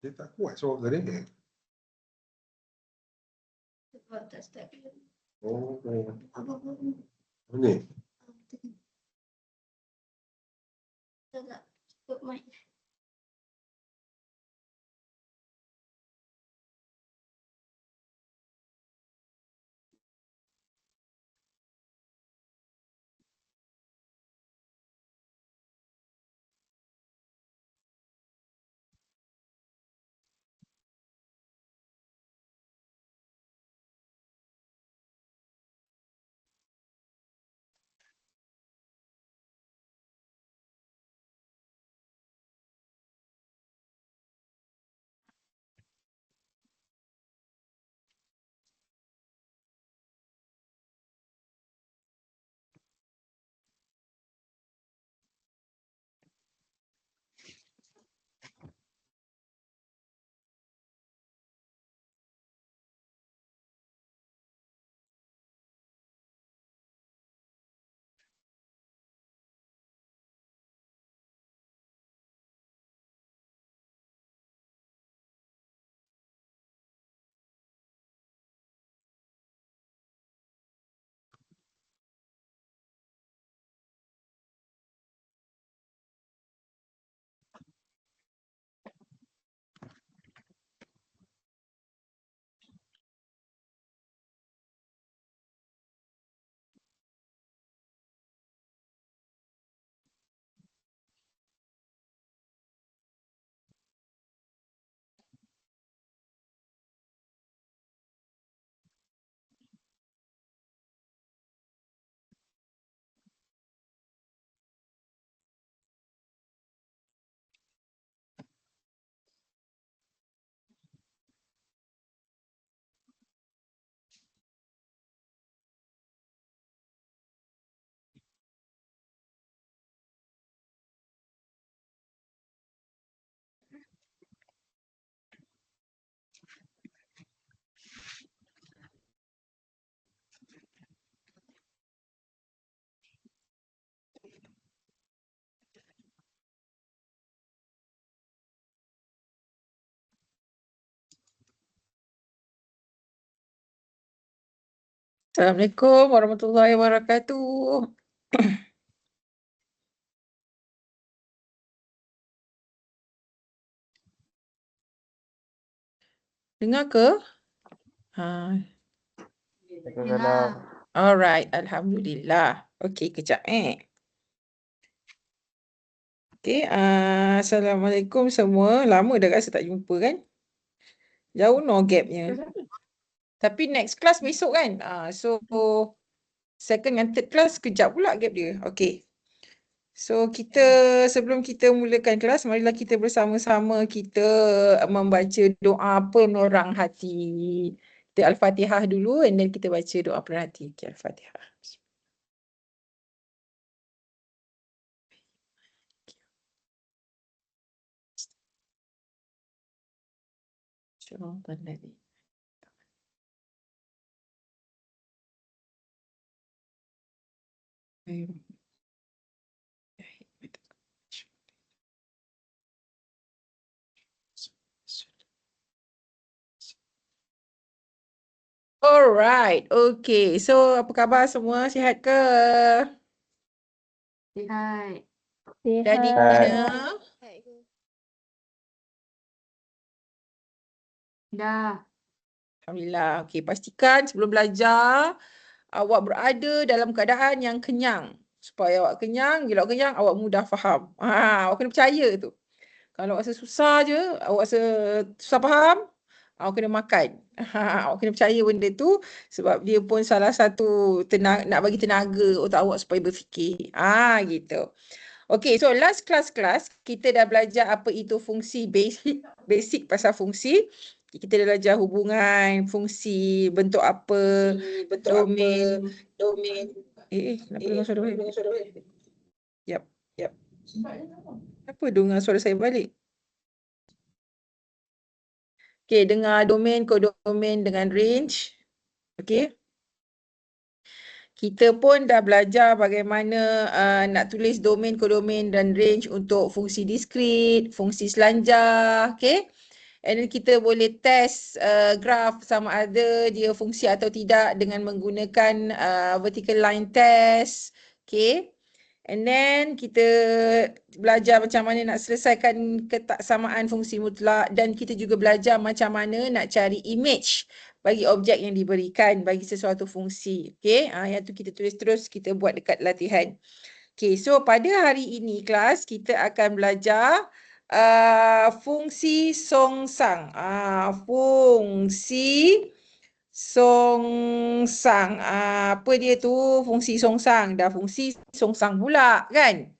Dia tak kuat suara dia. Sebab tak start. Oh, Apa-apa. ni. Tak. Cukup mic. Assalamualaikum warahmatullahi wabarakatuh. Dengar ke? Ha. Dengar. Alright, alhamdulillah. Okey, kejap Okey, Assalamualaikum semua. Lama dah rasa tak jumpa kan? Jauh no gapnya. Tapi next class besok kan? So second and third class kejap pula gap dia. Okey. So sebelum kita mulakan kelas, marilah kita bersama-sama kita membaca doa penurang hati. Kita Al-Fatihah dulu and then kita baca doa penurang hati. Okay, Al-Fatihah. Alright, okay. So apa khabar semua? Sihat ke? Sihat. Jadi Dah. Alhamdulillah. Okay, pastikan sebelum belajar awak berada dalam keadaan yang kenyang. Supaya awak kenyang, bila awak kenyang, awak mudah faham. Awak kena percaya tu. Kalau awak rasa susah je, awak rasa susah faham, awak kena makan. Awak kena percaya benda tu sebab dia pun salah satu nak bagi tenaga otak awak supaya berfikir. Gitu. Okay, so last class kita dah belajar apa itu fungsi basic pasal fungsi. Kita dah belajar hubungan, fungsi, bentuk apa, domain. Kenapa dengar suara balik? Yap. Apa dengar suara saya balik? Okay, dengar domain, kodomain dengan range. Okay. Kita pun dah belajar bagaimana nak tulis domain, kodomain dan range untuk fungsi diskrit, fungsi selanjar. Okay. And then kita boleh test graph sama ada dia fungsi atau tidak dengan menggunakan vertical line test. Okay. And then kita belajar macam mana nak selesaikan ketaksamaan fungsi mutlak dan kita juga belajar macam mana nak cari image bagi objek yang diberikan bagi sesuatu fungsi. Okay, yang tu kita tulis terus, kita buat dekat latihan. Okay, so pada hari ini kelas kita akan belajar fungsi songsang. Fungsi songsang. Apa dia tu? Fungsi songsang. Dah fungsi songsang pula kan?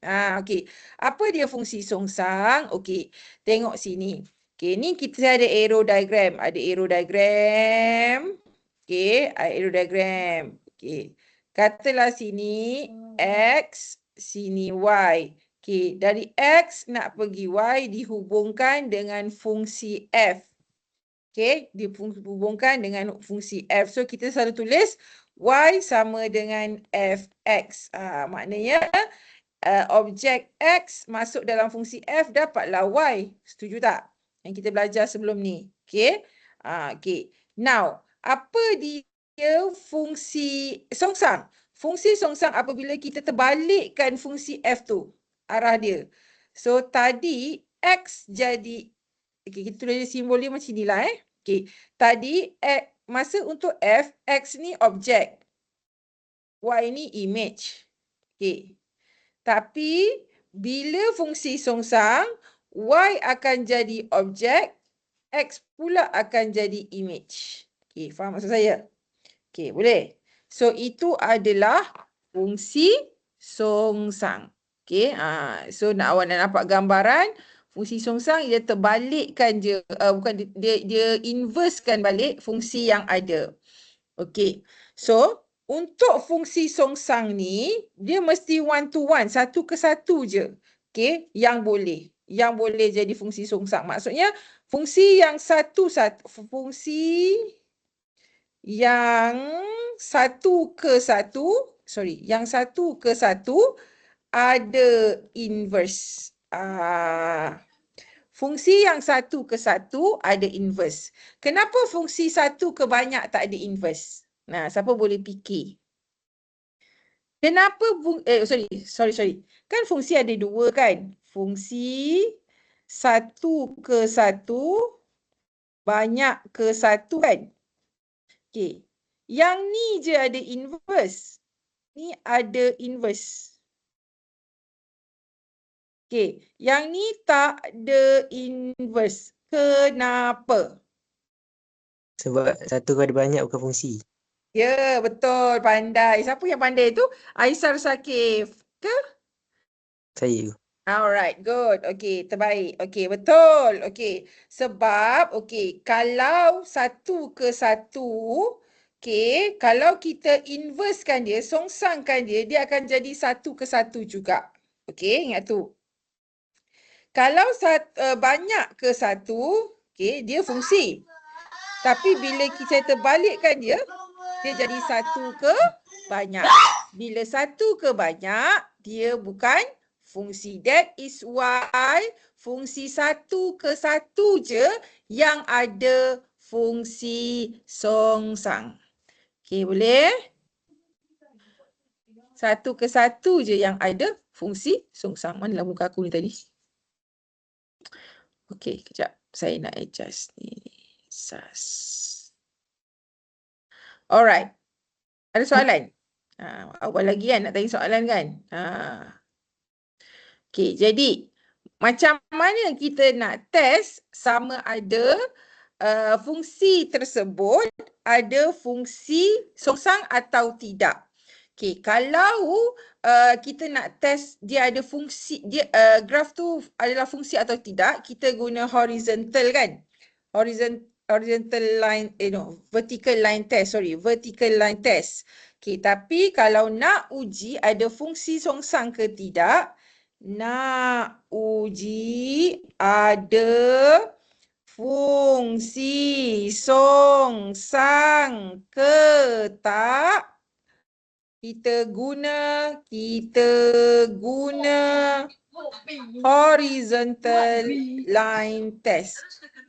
Okey. Apa dia fungsi songsang? Okey. Tengok sini. Okey, ni kita ada arrow diagram. Ada arrow diagram. Okey, arrow diagram. Okey. Katalah sini X, sini Y. Okey, dari X nak pergi Y dihubungkan dengan fungsi F. Okay, dihubungkan dengan fungsi F. So, kita selalu tulis Y sama dengan Fx. Maknanya, objek X masuk dalam fungsi F dapatlah Y. Setuju tak? Yang kita belajar sebelum ni. Okay. Okay. Now, apa dia fungsi songsang? Fungsi songsang apabila kita terbalikkan fungsi F tu. Arah dia. So, tadi X jadi... Okay, kita tulis simbol dia macam inilah Okay. Tadi masa untuk F, X ni objek. Y ni image. Okay. Tapi bila fungsi songsang, Y akan jadi objek, X pula akan jadi image. Okay, faham maksud saya? Okay, boleh? So, itu adalah fungsi songsang. Okay, so awak nak nampak gambaran, fungsi songsang dia terbalikkan je, bukan dia inversekan balik fungsi yang ada. Okey. So, untuk fungsi songsang ni, dia mesti one to one, satu ke satu je. Okey, yang boleh jadi fungsi songsang. Maksudnya fungsi yang satu ke satu ada inverse. Fungsi yang satu ke satu ada inverse. Kenapa fungsi satu ke banyak tak ada inverse? Nah, siapa boleh fikir? Kenapa sorry. Kan fungsi ada dua kan? Fungsi satu ke satu, banyak ke satu kan? Okey. Yang ni je ada inverse. Ni ada inverse. Okey, yang ni tak ada inverse. Kenapa? Sebab satu ada banyak bukan fungsi. Ya, betul. Pandai. Siapa yang pandai tu? Aisar Sakif ke? Saya. Alright, good. Okey, terbaik. Okey, betul. Okey, sebab kalau satu ke satu, kalau kita inversekan dia, songsangkan dia, dia akan jadi satu ke satu juga. Okey, ingat tu. Kalau banyak ke satu, dia fungsi. Tapi bila kita terbalikkan dia, dia jadi satu ke banyak. Bila satu ke banyak, dia bukan fungsi. That is why fungsi satu ke satu je yang ada fungsi songsang. Okey, boleh? Satu ke satu je yang ada fungsi songsang. Manalah muka aku ni tadi? Okey, kejap. Saya nak adjust ni. Alright. Ada soalan? Awal lagi kan nak tanya soalan kan? Okey, jadi macam mana kita nak test sama ada fungsi tersebut ada fungsi songsang atau tidak? Okey, kalau kita nak test dia ada fungsi, graf tu adalah fungsi atau tidak, kita guna horizontal kan? vertical line test, vertical line test. Okay, tapi kalau nak uji ada fungsi songsang ke tidak, nak uji ada fungsi songsang ke tak, kita guna horizontal line test.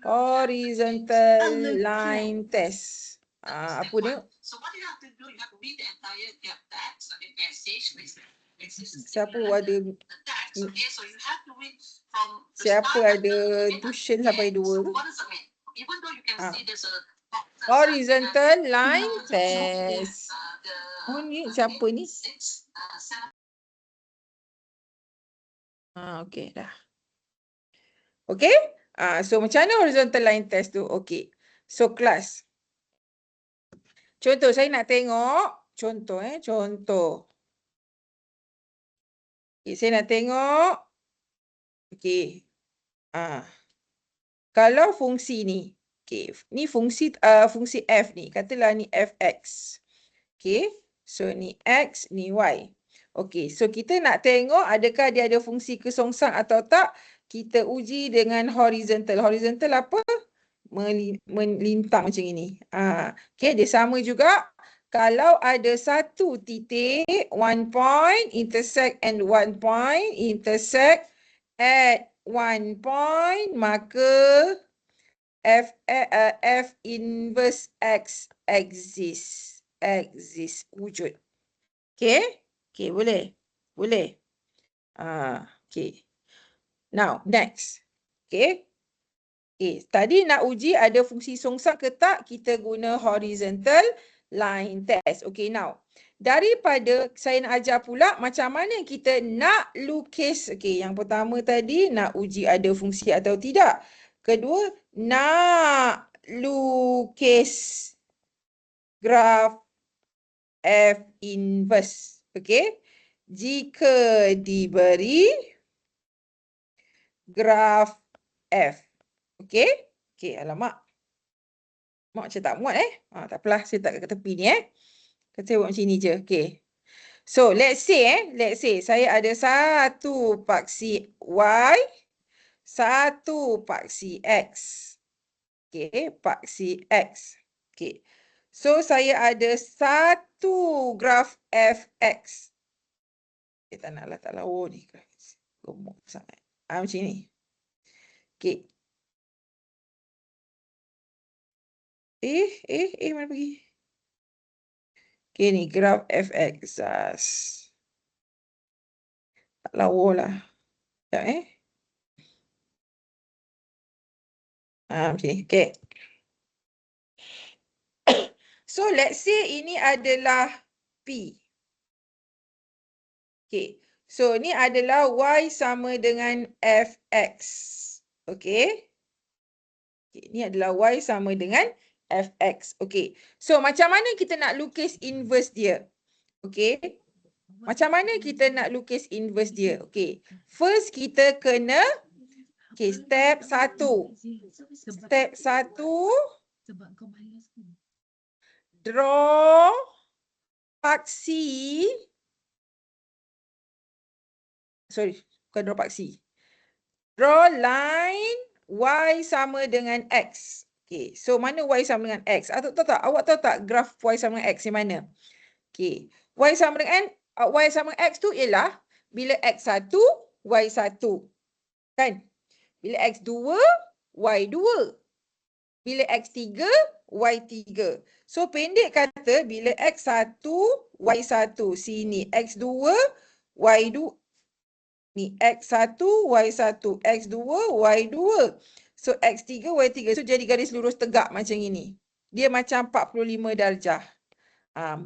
Horizontal line test. Apa dia? So what you have to do, you have to read the entire text, okay, passage, Siapa ada the text, okay? So you have to read from the siapa start ada until the tuition end. sampai So 2? what does it mean? Even though you can see there's a box that Horizontal says, line so, test. the, Oh ni siapa ni? 6, 7. Okey dah. Okey? So macam mana horizontal line test tu? Okey. So kelas. Contoh saya nak tengok contoh. Okay, saya nak tengok. Okey. Kalau fungsi ni, okey, ni fungsi fungsi f ni, katalah ni fx. Okey. So ni x, ni y. Okey, so kita nak tengok adakah dia ada fungsi kesongsang atau tak. Kita uji dengan horizontal. Horizontal apa? Melintang macam ini. Okey, dia sama juga. Kalau ada satu titik, 1 point, intersect and 1 point, intersect at 1 point, maka f inverse x exists. Wujud. Okey? Okey, boleh? Boleh. Okey. Now, next. Okey. Okay, tadi nak uji ada fungsi songsang ke tak, kita guna horizontal line test. Okay, now. Daripada saya nak ajar pula macam mana kita nak lukis. Okay, yang pertama tadi nak uji ada fungsi atau tidak. Kedua, nak lukis graf F inverse. Okay. Jika diberi graf F. Okey? Okey, alamak. Mak macam tak muat tak apalah, saya tak kat tepi ni Saya buat macam ni je. Okey. So, let's say saya ada satu paksi Y, satu paksi X. Okey, paksi X. Okey. So, saya ada satu graf fx. Tak naklah tak lawa ni. Gemuk sangat. Macam ni. Okey. Mana pergi? Okay, ni graf fx. Tak lawa lah. Sekejap macam ni. Okay. So, let's say ini adalah P. Okay. So, ni adalah Y sama dengan fx. Okay. Ni adalah Y sama dengan fx. Okay. So, macam mana kita nak lukis inverse dia? Okay. Macam mana kita nak lukis inverse dia? Okay. First, kita kena step 1. Step 1. Draw paksi. Sorry, bukan draw paksi. Draw line Y sama dengan X. Okay, so mana Y sama dengan X? Awak tahu tak graf Y sama dengan X yang mana? Okay, Y sama dengan X tu ialah bila X1, Y1. Kan? Bila X2, Y2. Bila X3, Y3. So, pendek kata bila X1, Y1. Sini X2, Y2. Ni X1, Y1. X2, Y2. So, X3, Y3. So, jadi garis lurus tegak macam ini. Dia macam 45 darjah.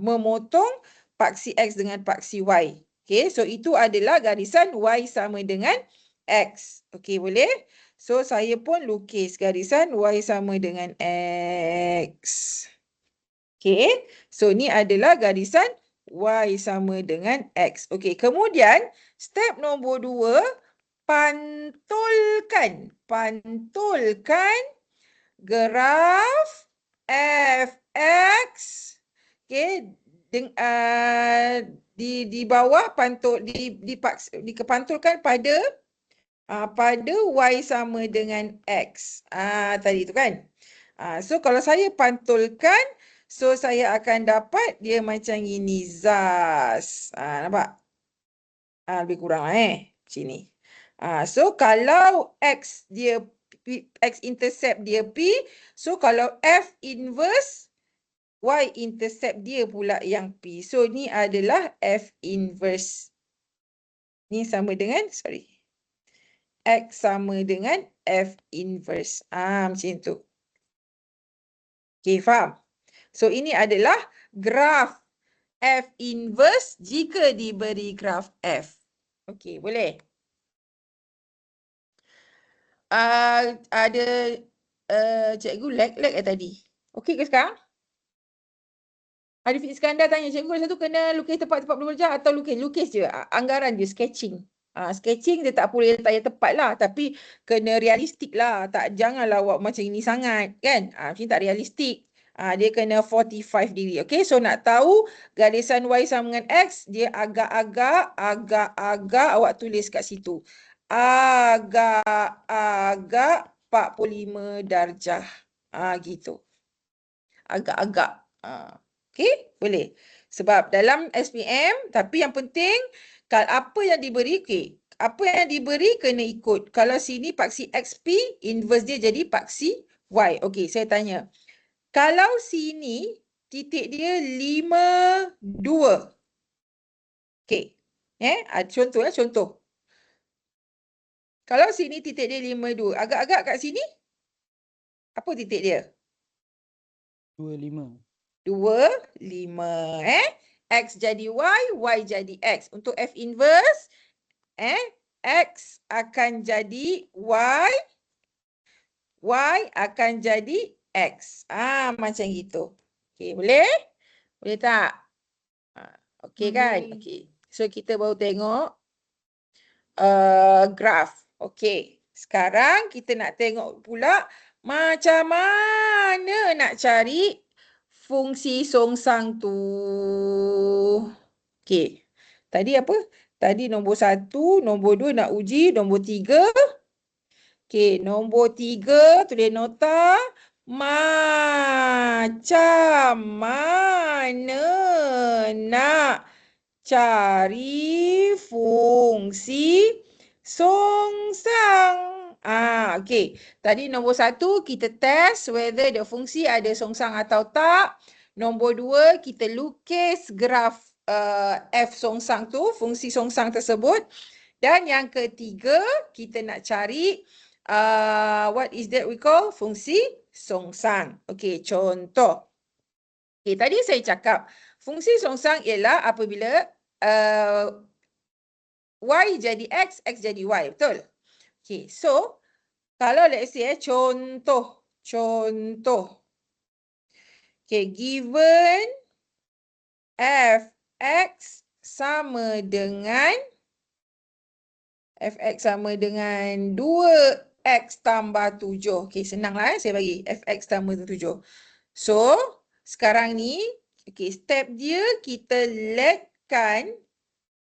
Memotong paksi X dengan paksi Y. Okay, so itu adalah garisan Y sama dengan X. Okay, boleh? So, saya pun lukis garisan Y sama dengan X. Okay, so ni adalah garisan Y sama dengan X. Okay, kemudian step nombor 2, pantulkan graf fx, okey, di bawah dikepantulkan pada y sama dengan x. Tadi tu kan. So kalau saya pantulkan, so saya akan dapat dia macam ini, Zaz. Nampak? Lebih kurang sini. So kalau x intercept dia P, so kalau F inverse Y intercept dia pula yang P. So ni adalah F inverse. Ni sama dengan, X sama dengan F inverse. Macam tu. Okay, faham? So ini adalah graf F inverse jika diberi graf F. Okay, boleh? Ada cikgu lag tadi. Okey ke sekarang? Arifin Iskandar tanya, cikgu satu kena lukis tempat-tempat belajar atau lukis je? Anggaran je, sketching. Sketching dia tak boleh letak yang tepat lah. Tapi kena realistik lah. Janganlah awak macam ini sangat. Kan? Macam tak realistik. Dia kena 45 degree. Okay, so nak tahu garisan Y sama dengan X, dia agak-agak awak tulis kat situ. Agak-agak 45 darjah. Gitu. Agak-agak. Okay, boleh. Sebab dalam SPM, tapi yang penting, apa yang diberi, apa yang diberi kena ikut. Kalau sini paksi XP, inverse dia jadi paksi Y. Okay, saya tanya. Kalau sini, titik dia 5, 2. Okay. Contoh. Kalau sini titik dia 5, 2. Agak-agak kat sini, apa titik dia? 2, 5. 2, 5. X jadi Y, Y jadi X. Untuk F inverse, X akan jadi Y, Y akan jadi X. Macam gitu. Okay, boleh? Boleh tak? Okay kan? Okay. So, kita baru tengok graf. Okay. Sekarang, kita nak tengok pula macam mana nak cari fungsi songsang tu. Okey. Tadi apa? Tadi nombor 1, nombor 2 nak uji, nombor 3. Okey, nombor 3 tulis nota. Macam mana nak cari fungsi songsang? Okey. Tadi nombor 1 kita test whether the fungsi ada songsang atau tak. Nombor 2 kita lukis graf F songsang tu, fungsi songsang tersebut. Dan yang ketiga kita nak cari what is that we call fungsi songsang. Okey, contoh. Okey, tadi saya cakap fungsi songsang ialah apabila Y jadi X, X jadi Y. Betul? Okey, so kalau let's say contoh. Okey, given Fx sama dengan 2x tambah 7. Okey, senanglah saya bagi Fx tambah 7. So, sekarang ni, step dia kita letkan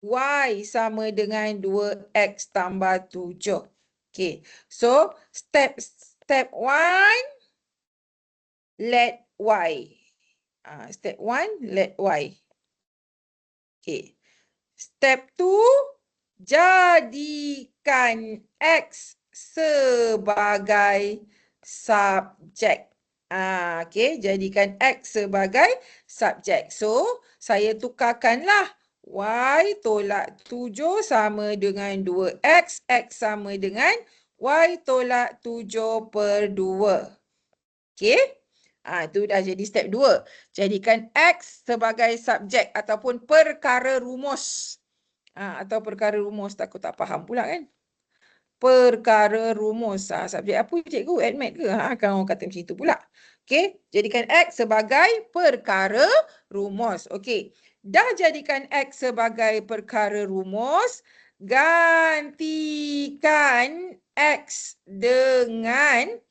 Y sama dengan 2x tambah 7. Okay, so step 1, let Y. Step 1, let Y. Okay. Step 2, jadikan X sebagai subjek. Okay, jadikan X sebagai subjek. So, saya tukarkanlah Y tolak 7 sama dengan 2X. X sama dengan Y tolak 7 per 2. Okay. Itu dah jadi step 2. Jadikan X sebagai subjek ataupun perkara rumus. Atau perkara rumus. Takut tak faham pula kan. Perkara rumus. Subjek apa cikgu? Admat ke? Kan orang kata macam itu pula. Okay. Jadikan X sebagai perkara rumus. Okay. Dah jadikan X sebagai perkara rumus. Gantikan X dengan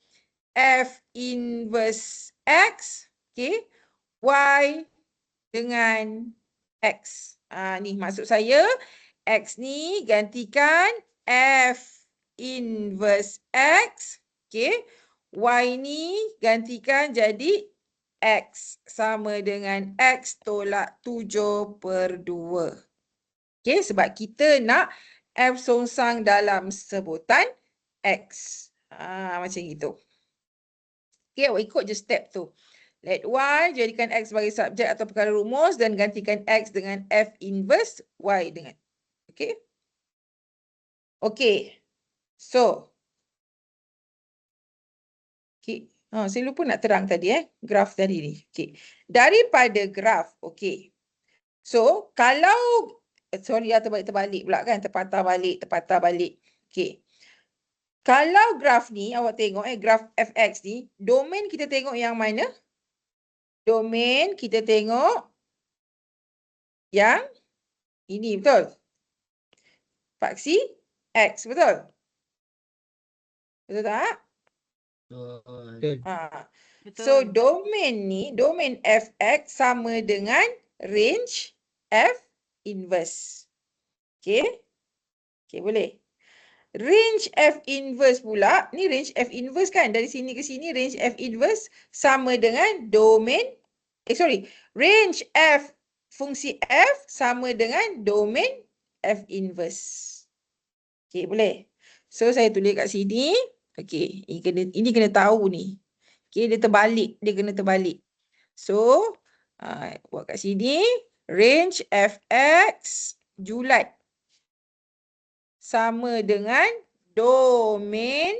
F inverse X. Okay. Y dengan X. Ni maksud saya X ni gantikan F inverse X. Okay. Y ni gantikan jadi X sama dengan X tolak 7/2. Okay, sebab kita nak F songsang dalam sebutan X. Macam gitu. Okay, awak ikut je step tu. Let Y jadikan X sebagai subjek atau perkara rumus dan gantikan X dengan F inverse Y dengan. Okay. Okay. So. Okay. Saya lupa nak terang tadi graf tadi ni. Okay. Daripada graf, okay. So, kalau sorry terbalik pula kan, terpatah balik. Okay. Kalau graf ni awak tengok graf fx ni, domain kita tengok yang mana? Domain kita tengok yang ini, betul? Faksi X, betul? Betul tak? Betul. So, domain ni, domain fx sama dengan range f inverse. Okay? Okay, boleh. Range f inverse pula, ni range f inverse kan? Dari sini ke sini, range f inverse sama dengan domain, range f fungsi f sama dengan domain f inverse. Okay, boleh. So, saya tulis kat sini. Okay, ini kena tahu ni. Okay, dia kena terbalik. So, buat kat sini, range fx julat sama dengan domain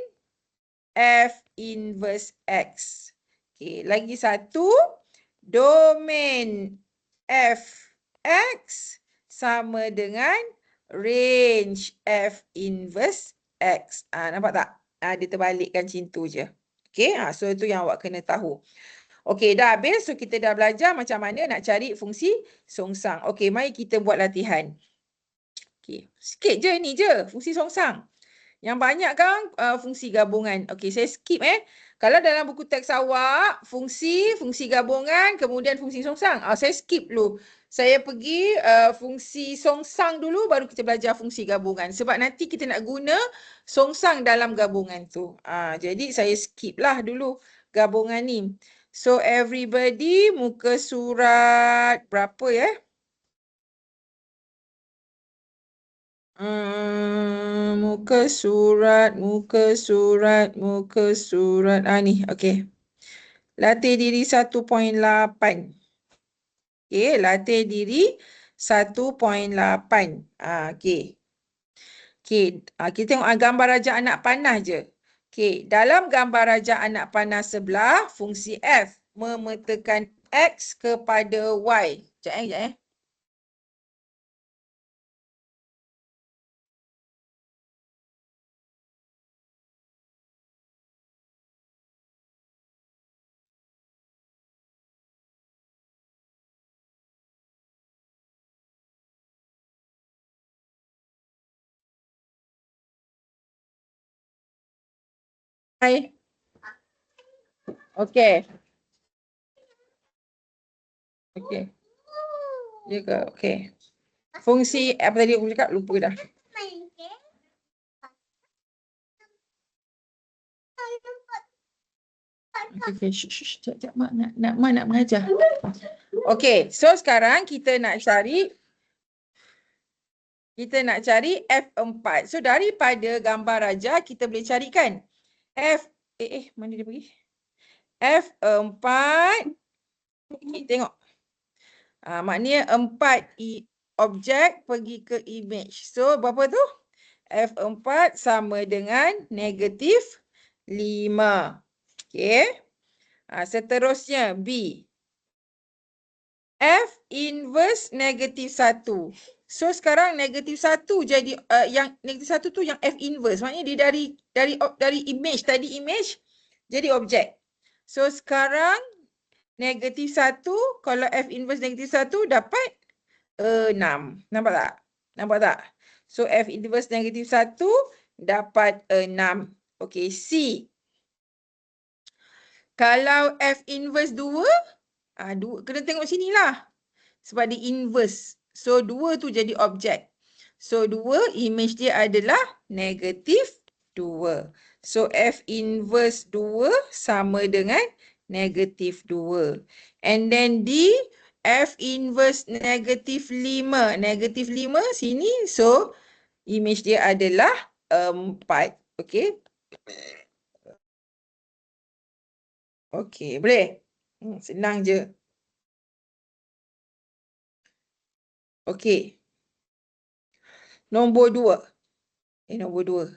f inverse x. Okay, lagi satu, domain fx sama dengan range f inverse x. Nampak tak? Dia terbalikkan macam tu je. Okay, so itu yang awak kena tahu. Okay, dah habis. So, kita dah belajar macam mana nak cari fungsi songsang. Okay, mari kita buat latihan. Okay, sikit je ni je, fungsi songsang. Yang banyak kan fungsi gabungan. Okay, saya skip Kalau dalam buku teks awak, fungsi gabungan, kemudian fungsi songsang. Saya skip dulu. Saya pergi fungsi songsang dulu, baru kita belajar fungsi gabungan. Sebab nanti kita nak guna songsang dalam gabungan tu. Jadi saya skip lah dulu gabungan ni. So everybody, muka surat berapa muka surat. Ni, okey. Latih diri 1.8. Okey, latih diri 1.8. Okey. Okey, kita tengok gambar rajak anak panah je. Okey, dalam gambar rajak anak panah sebelah, fungsi F memetakan X kepada Y. Sekejap. Hai. Okey. Okey. Juga, okey. Fungsi apa tadi aku cakap? Lupa dah. Okey, sekejap mak nak mengajar. Okey, so sekarang kita nak cari F4. So daripada gambar raja kita boleh carikan F mana dia pergi? F4. Okay, tengok. Maknanya 4 objek pergi ke image. So berapa tu? F4 sama dengan negatif 5. Okey. Seterusnya B. F inverse negatif 1. So sekarang negatif 1 jadi yang negatif 1 tu yang F inverse. Maknanya dia dari image, tadi image jadi objek. So sekarang negatif 1, kalau F inverse negatif 1 dapat 6. Nampak tak? So F inverse negatif 1 dapat 6. Okey, C. Kalau F inverse 2, kena tengok sini lah. Sebab dia inverse. So 2 tu jadi objek. So 2 image dia adalah negatif 2. So F inverse 2 sama dengan negatif 2. And then D, F inverse negatif 5. Negatif 5 sini. So image dia adalah 4. Okay. Okay, boleh? Senang je. Okay. Nombor 2. Nombor 2.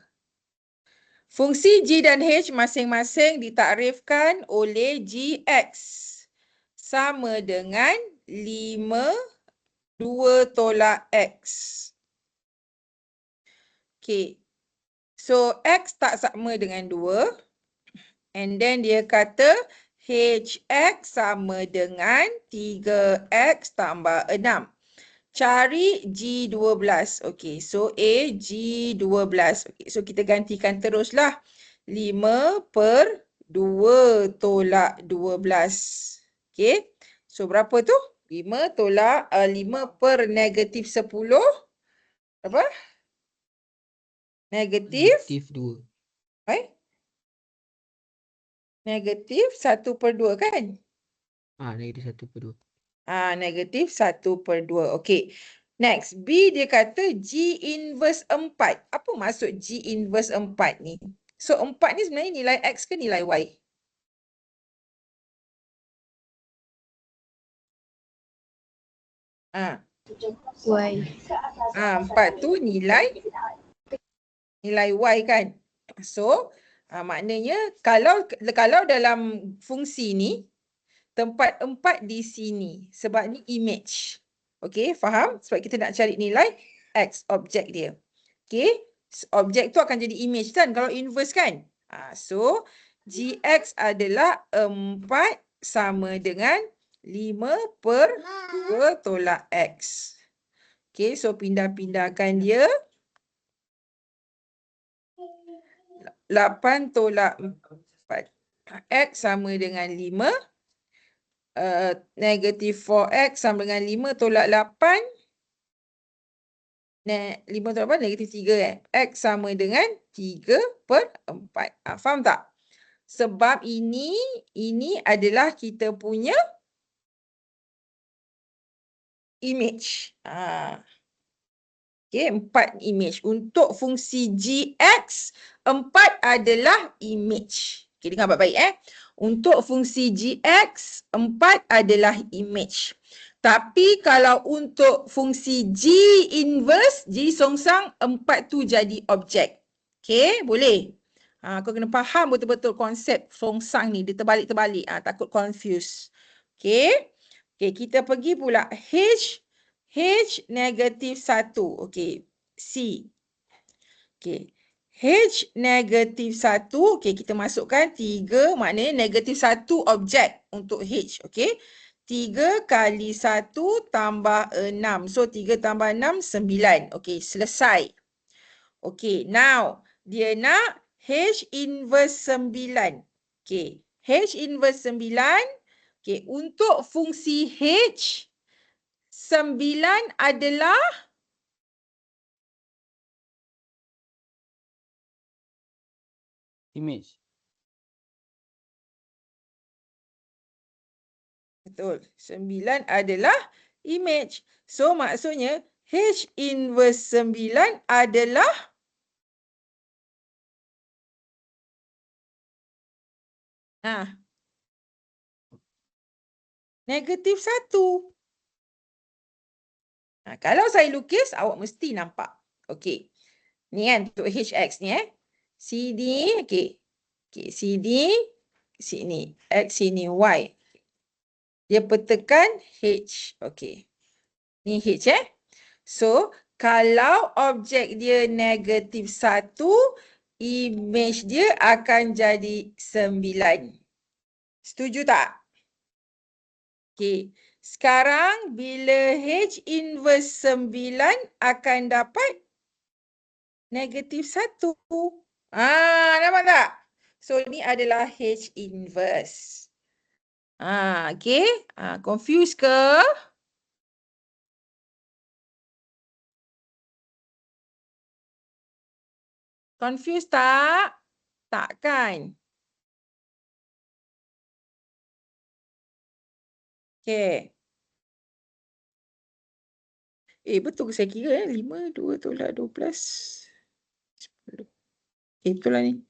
Fungsi G dan H masing-masing ditakrifkan oleh Gx sama dengan 5, 2 tolak X. Okay. So, X tak sama dengan 2. And then dia kata Hx sama dengan 3X tambah 6. Cari G12. Okay, so A, G12. Okay, so kita gantikan teruslah. 5 per 2 tolak 12. Okay, so berapa tu? 5 per negatif 10. Apa? Negatif 2. Negatif 1 per 2 kan? Negatif 1 per 2. Negatif 1 per 2. Okey. Next, B dia kata G inverse 4. Apa maksud G inverse 4 ni? So, 4 ni sebenarnya nilai X ke nilai Y? Y. 4 tu nilai Y kan? So, maknanya kalau dalam fungsi ni, tempat 4 di sini. Sebab ni image. Okey, faham? Sebab kita nak cari nilai X, objek dia. Okey, objek tu akan jadi image kan kalau inverse kan? So, Gx adalah 4 sama dengan 5 per 2 tolak X. Okey, so pindah-pindahkan dia. 8 tolak 4. X sama dengan 5. Negatif 4X sama dengan 5 tolak 8. 5 tolak 8 negatif 3 X sama dengan 3 per 4. Faham tak? Sebab ini adalah kita punya image. Okay, 4 image. Untuk fungsi Gx, 4 adalah image. Okay, dengar baik-baik. Untuk fungsi Gx, 4 adalah image. Tapi kalau untuk fungsi G inverse, G songsang, 4 tu jadi objek. Okay, boleh? Kau kena faham betul-betul konsep songsang ni. Dia terbalik-terbalik. Takut confuse. Okay. Okay, kita pergi pula H negatif 1. Okay, C. Okay. H negatif 1, okay, kita masukkan 3, maknanya negatif 1 objek untuk H, okay. 3 kali 1 tambah 6. So, 3 tambah 6, 9. Okay, selesai. Okay, now, dia nak H inverse 9. Okay, H inverse 9, okay, untuk fungsi H, 9 adalah image. betul. 9 adalah image. So, maksudnya H inverse 9 adalah negatif 1. Kalau saya lukis, awak mesti nampak. Okey. Ni kan untuk HX ni CD, okey. Okey, CD sini, X sini, Y. Dia petakan H. Okey. Ni H So, kalau objek dia negatif 1, image dia akan jadi 9. Setuju tak? Okey. Sekarang bila H inverse 9 akan dapat negatif 1. Nampak tak? So ni adalah H inverse. Okay. Confused ke? Confused tak? Tak kan? Okay. Betul ke saya kira 5, 2 tolak 12. 10. Betul lah ni.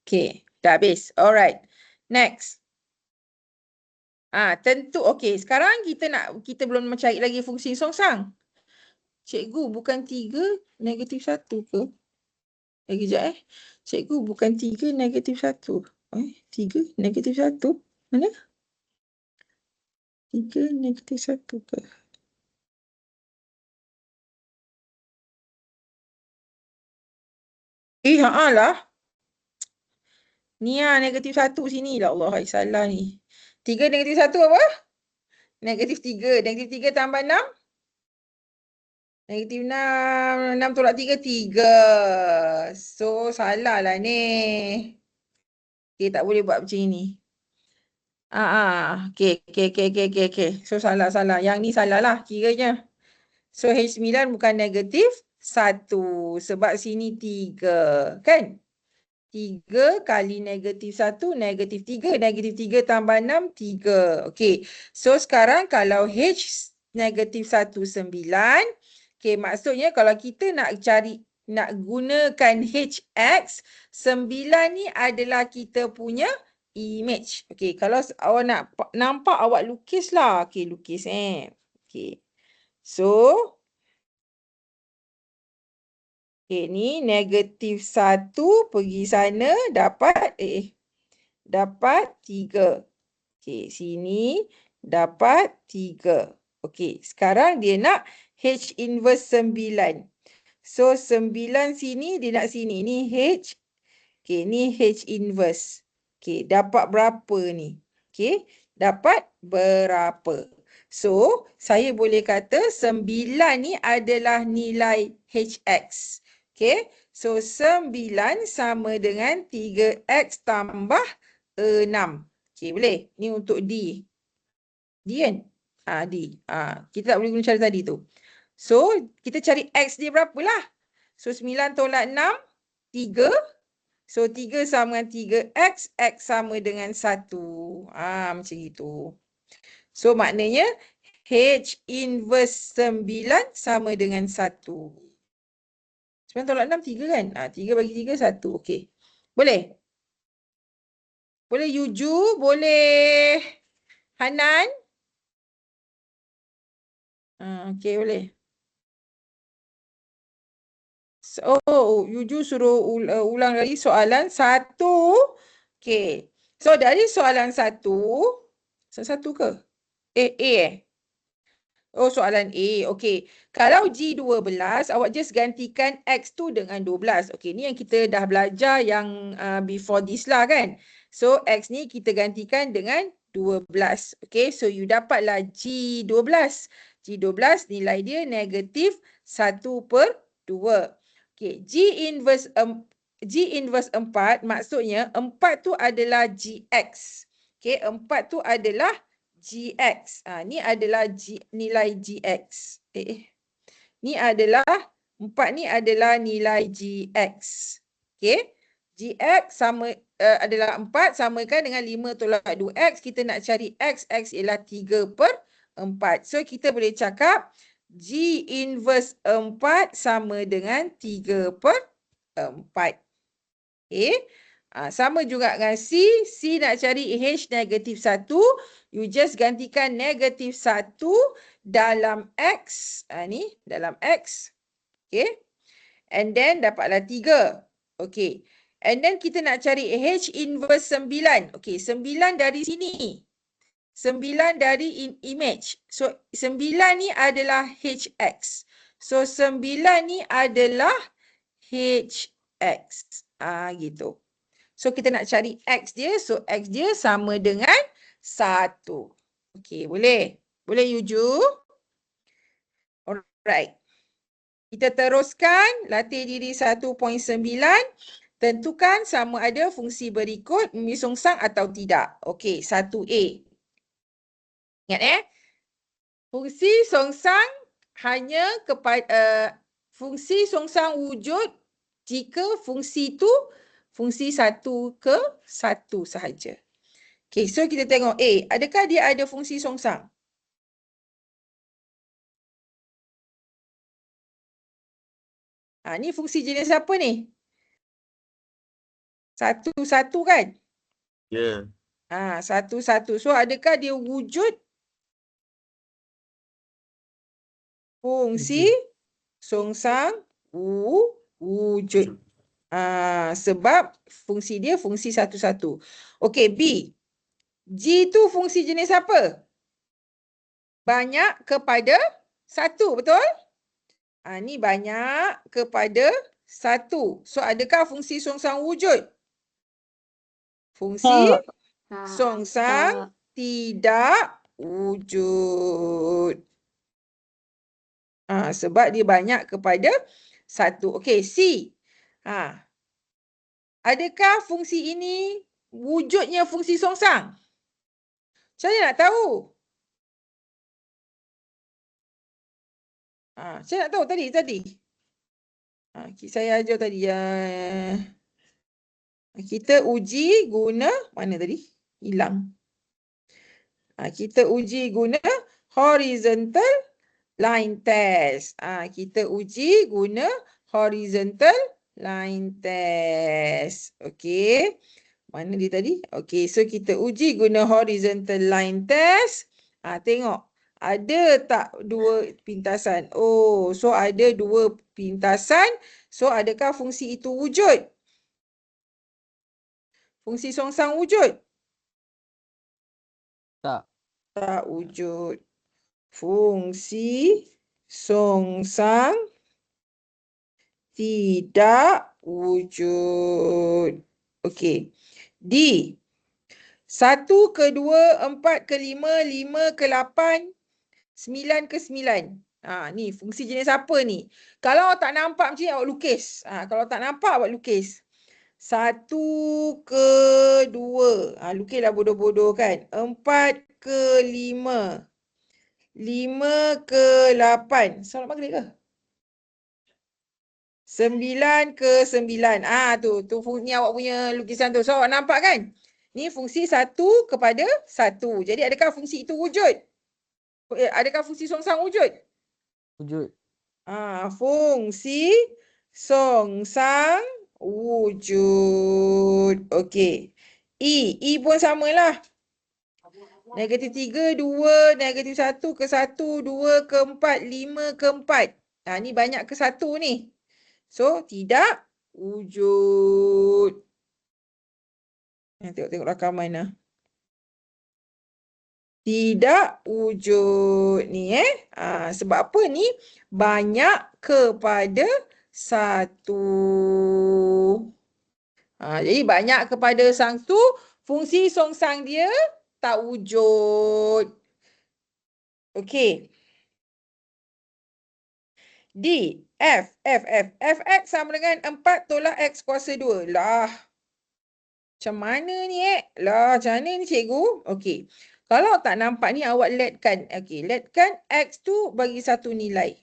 Okay. Dah habis. Alright. Next. Tentu. Okay. Sekarang kita belum mencari lagi fungsi songsang. Cikgu bukan 3 negatif 1 ke? Kejap Cikgu bukan 3 negatif 1. 3 negatif 1? Mana? 3 negatif 1 ke? Lah. Ni negatif 1 sini. Ya Allah, salah ni. 3 negatif 1 apa? Negatif 3. Negatif 3 tambah 6? Negatif 6. 6 tolak 3, 3. So, salah lah ni. Okay, tak boleh buat macam ni. Okay. So, salah. Yang ni salah lah kiranya. So, H9 bukan negatif 1. Sebab sini 3. Kan? 3 kali negatif 1, negatif 3. Negatif 3 tambah 6, 3. Okay. So, sekarang kalau H negatif 1, 9. Okay, maksudnya kalau kita nak gunakan HX, 9 ni adalah kita punya image. Okay, kalau awak nak nampak, awak lukis lah. Okay, lukis Okay. So, okay, ni negatif 1 pergi sana dapat dapat 3. Okay, sini dapat 3. Okay, sekarang dia nak H inverse 9. So, 9 sini, dia nak sini. Ni H. Okay, ni H inverse. Okay, dapat berapa ni? Okay, dapat berapa? So, saya boleh kata 9 ni adalah nilai HX. Okay, so 9 sama dengan 3X tambah 6. Okay, boleh? Ni untuk D. D kan? D. Kita tak boleh guna cara tadi tu. So, kita cari X dia berapa lah? So, 9 tolak 6, 3. So, 3 sama dengan 3X. X sama dengan 1. Macam itu. So, maknanya H inverse 9 sama dengan 1. 9 tolak 6, 3 kan? 3 bagi 3, 1. Okey. Boleh? Boleh Yuju? Boleh Hanan? Okey, boleh. Yuju suruh ulang lagi soalan 1. Okey. So, dari soalan 1. Soalan 1 ke? A. Soalan A. Okey. Kalau G12, awak just gantikan X tu dengan 12. Okey, ni yang kita dah belajar yang before this lah kan. So, X ni kita gantikan dengan 12. Okey, so you dapatlah G12. G12 nilai dia negatif 1/2. Okey, G inverse 4 maksudnya 4 tu adalah GX. Okey, 4 tu adalah GX. Ni adalah nilai GX. Ni adalah 4 ni adalah nilai GX. Okey. GX sama adalah 4 samakan dengan 5 tolak 2X. Kita nak cari X. X ialah 3/4. So kita boleh cakap G inverse 4 sama dengan 3/4. Okey. Sama juga dengan C. C nak cari H negatif 1. You just gantikan negatif 1 dalam X. Ni dalam X. Okay. And then dapatlah 3. Okay. And then kita nak cari H inverse 9. Okay. 9 dari sini. 9 dari image. So 9 ni adalah HX. So 9 ni adalah HX. Gitu. So, kita nak cari X dia. So, X dia sama dengan 1. Okey, boleh? Boleh, Yuju? Alright. Kita teruskan latih diri 1.9. Tentukan sama ada fungsi berikut memberi songsang atau tidak. Okey, 1A. Ingat fungsi songsang hanya kepada fungsi songsang wujud jika fungsi itu fungsi 1 ke 1 sahaja. Okey, so kita tengok A. Adakah dia ada fungsi songsang? Ni fungsi jenis apa ni? 1 1 kan? Ya. 1 1. So adakah dia wujud fungsi songsang wujud? Sebab fungsi dia fungsi 1 1. Okey, B. G tu fungsi jenis apa? Banyak kepada 1, betul? Ni banyak kepada 1. So adakah fungsi songsang wujud? Fungsi Tak. songsang tidak wujud. Sebab dia banyak kepada 1. Okey, C. Adakah fungsi ini wujudnya fungsi songsang? Saya nak tahu. Saya nak tahu tadi. Saya ajar tadi. Kita uji guna mana tadi? Hilang. Kita uji guna horizontal line test. Kita uji guna horizontal line test. Okey. Mana dia tadi? Okey, so kita uji guna horizontal line test. Tengok. Ada tak 2 pintasan? Oh, so ada 2 pintasan. So adakah fungsi itu wujud? Fungsi songsang wujud? Tak. Tak wujud. Fungsi songsang tidak wujud. Okey. D. 1 ke 2, 4 ke 5, 5 ke 8, 9 ke 9. Ni fungsi jenis apa ni? Kalau tak nampak macam ni, awak lukis. Kalau tak nampak, awak lukis. 1 ke 2. Lukislah bodoh-bodoh kan. 4 ke 5. 5 ke 8. Solat maghrib ke? 9 ke 9. Tu ni awak punya lukisan tu. So awak nampak kan? Ni fungsi 1 kepada 1. Jadi adakah fungsi itu wujud? Adakah fungsi songsang wujud? Wujud. Fungsi songsang wujud. Okey. E pun samalah. Negatif 3, 2, negatif 1 ke 1, 2 ke 4, 5 ke 4. Ni banyak ke 1 ni. So, tidak wujud. Tengok rakaman lah. Tidak wujud ni sebab apa ni? Banyak kepada 1. Jadi banyak kepada 1, fungsi songsang dia tak wujud. Okey. D. F. Fx sama dengan 4 tolak X kuasa 2. Lah. Macam mana ni macam mana ni cikgu? Okey. Kalau tak nampak ni awak letkan. Okey, letkan X tu bagi satu nilai.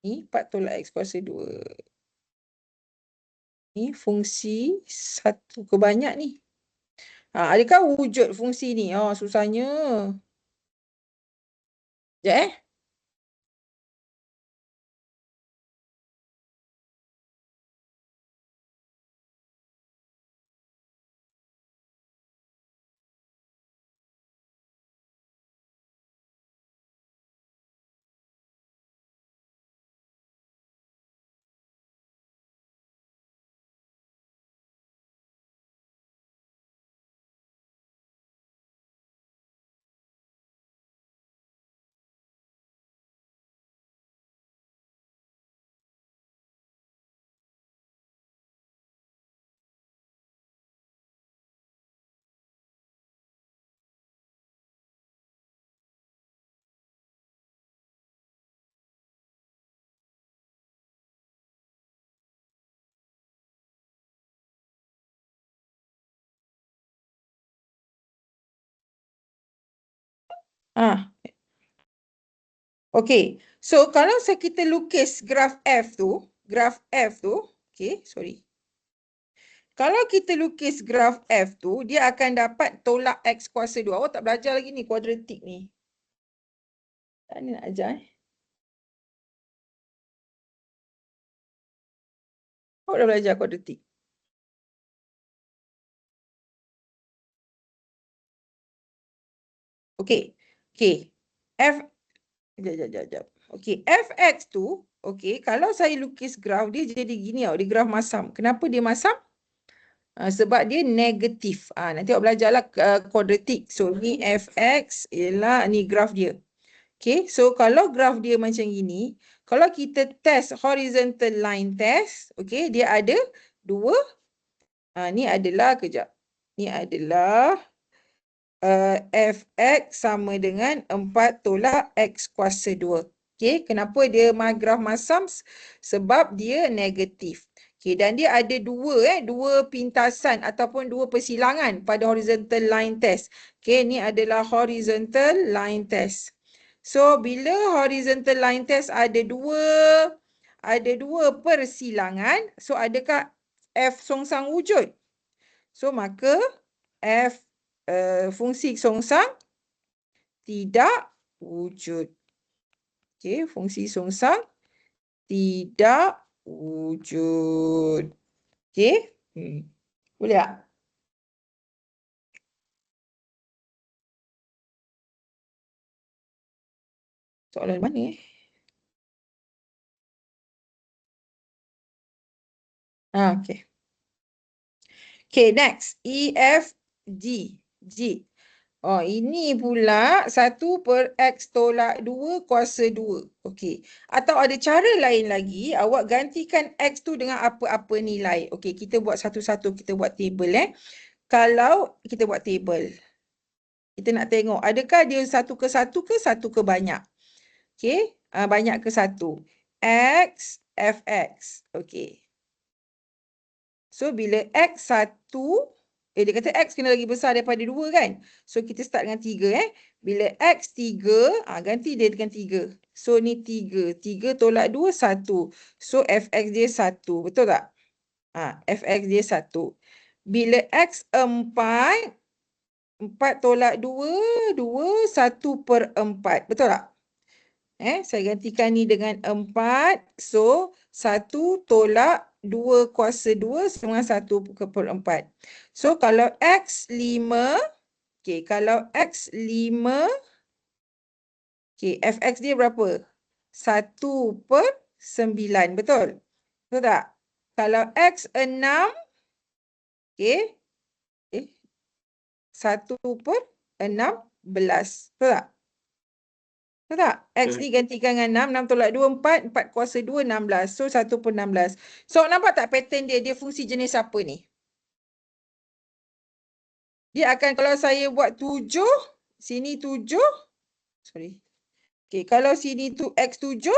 Ni 4 tolak X kuasa 2. Ni fungsi 1 ke banyak ni. Adakah wujud fungsi ni? Susahnya. Sekejap Okay. So kalau kita lukis graf F tu, okay, sorry. Kalau kita lukis graf F tu, dia akan dapat tolak X kuasa 2. Awak tak belajar lagi ni, kuadratik ni. Tak ni nak ajar Awak dah belajar kuadratik. Okay. Okay. Sekejap. Okay. Fx tu, okay, kalau saya lukis graf dia jadi gini tau. Dia graf masam. Kenapa dia masam? Sebab dia negatif. Nanti awak belajarlah kuadratik. So, ni Fx ialah ni graf dia. Okay, so kalau graf dia macam gini, kalau kita test horizontal line test, okay, dia ada dua. Ni adalah, ni adalah Fx sama dengan 4 tolak X kuasa 2. Okay, kenapa dia graf masam? Sebab dia negatif. Okay, dan dia ada dua pintasan ataupun dua persilangan pada horizontal line test. Okay, ni adalah horizontal line test. So, bila horizontal line test ada dua persilangan, so adakah F songsang wujud? So, maka F fungsi songsang tidak wujud. Okay, fungsi songsang tidak wujud. Okay, boleh tak? Soalan mana okay. Okay, next. E, F, G. Oh, ini pula 1/X tolak 2 kuasa 2. Okey. Atau ada cara lain lagi, awak gantikan X tu dengan apa-apa nilai. Okey, kita buat satu-satu, kita buat table Kalau kita buat table, kita nak tengok adakah dia 1 ke 1 ke 1 ke banyak. Okey, banyak ke 1. X, Fx. Okey. So, bila X 1, dia kata X kena lagi besar daripada 2 kan? So, kita start dengan 3 Bila X 3, ganti dia dengan 3. So, ni 3. 3 tolak 2, 1. So, Fx dia 1. Betul tak? Fx dia 1. Bila X 4, 4 tolak 2, 2, 1/4. Betul tak? Saya gantikan ni dengan 4. So, 1 tolak 2 kuasa 2 sama 1/4. So, kalau X 5, okay, kalau X 5, okay, Fx dia berapa? 1/9. Betul? Betul tak? Kalau X 6, okay, 1/16. Betul tak? Betul tak? X ni gantikan dengan 6. 6 tolak 2, 4. 4 kuasa 2, 16. So, 1/16. So, nampak tak pattern dia? Dia fungsi jenis apa ni? Dia akan, kalau saya buat 7, sini 7. Sorry. Okay, kalau sini tu X7,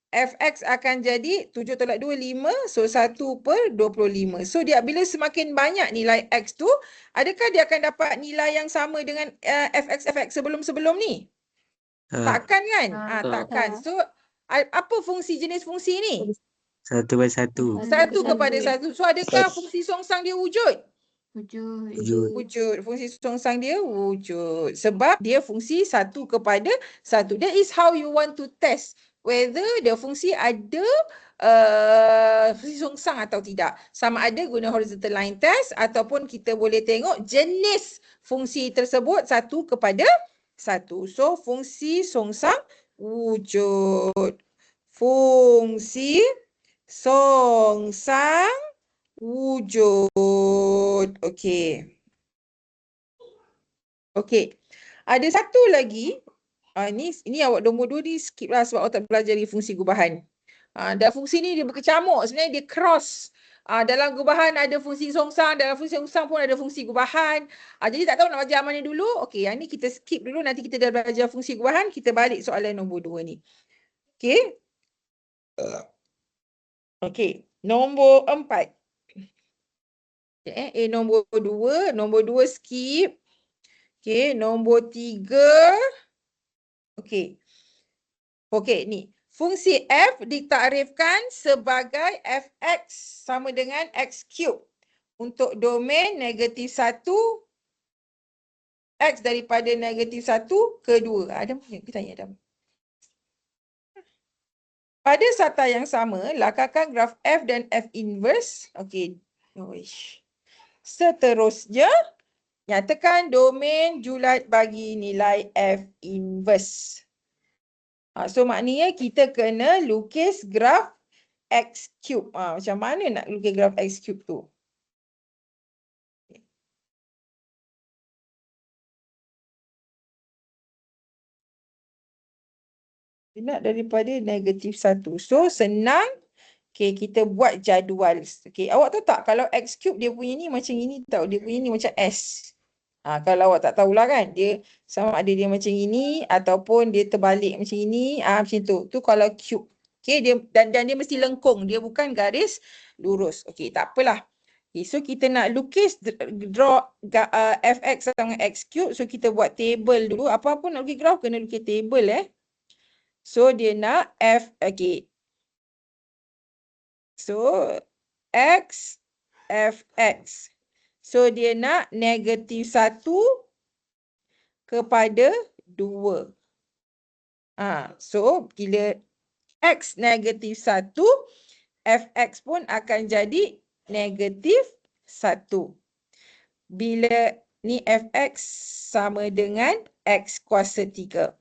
Fx akan jadi 7 tolak 2, 5. So, 1/25. So, dia bila semakin banyak nilai X tu, adakah dia akan dapat nilai yang sama dengan Fx sebelum-sebelum ni? Takkan kan? Takkan. So, apa jenis fungsi ni? 1/1. 1/1. So, adakah fungsi songsang dia wujud? Wujud. Wujud. Fungsi songsang dia wujud. Sebab dia fungsi 1/1. That is how you want to test whether the fungsi ada fungsi songsang atau tidak. Sama ada guna horizontal line test ataupun kita boleh tengok jenis fungsi tersebut 1/1. So, fungsi songsang wujud. Fungsi songsang wujud. Okey. Okey. Ada satu lagi. Ini awak nombor 2 ni skip lah sebab awak tak belajar lagi fungsi gubahan. Dan fungsi ni dia berkecamuk. Sebenarnya dia cross. Dalam gubahan ada fungsi songsang. Dalam fungsi songsang pun ada fungsi gubahan. Jadi tak tahu nak belajar mana dulu. Okey, yang ni kita skip dulu. Nanti kita dah belajar fungsi gubahan. Kita balik soalan nombor 2 ni. Okey. Okey. Nombor 4. Nombor 2. Nombor 2 skip. Okey, nombor 3. Okey. Okey, ni. Fungsi f ditakrifkan sebagai fx sama dengan x cube untuk domain -1 x daripada -1 ke 2. Adam, kita tanya Adam. Pada sata yang sama, lakarkan graf f dan f inverse. Okey. Seterusnya, nyatakan domain julat bagi nilai f inverse. So maknanya kita kena lukis graf x cube. Macam mana nak lukis graf x cube tu? Nak daripada -1. So senang. Okay, kita buat jadual. Okay, awak tahu tak kalau x cube dia punya ni macam ini tau. Dia punya ni macam S. Kalau awak tak tahulah kan. Dia sama ada dia macam ini ataupun dia terbalik macam ini. Macam tu. Tu kalau cube. Okay, dia, dan dia mesti lengkung. Dia bukan garis lurus. Okay, tak apalah. Okay, so kita nak lukis, draw fx sama x cube. So kita buat table dulu. Apa-apa nak lukis graf kena lukis table So dia nak f, okay. So x, fx. So dia nak -1 kepada 2. So bila x -1, fx pun akan jadi -1. Bila ni fx sama dengan x kuasa 3.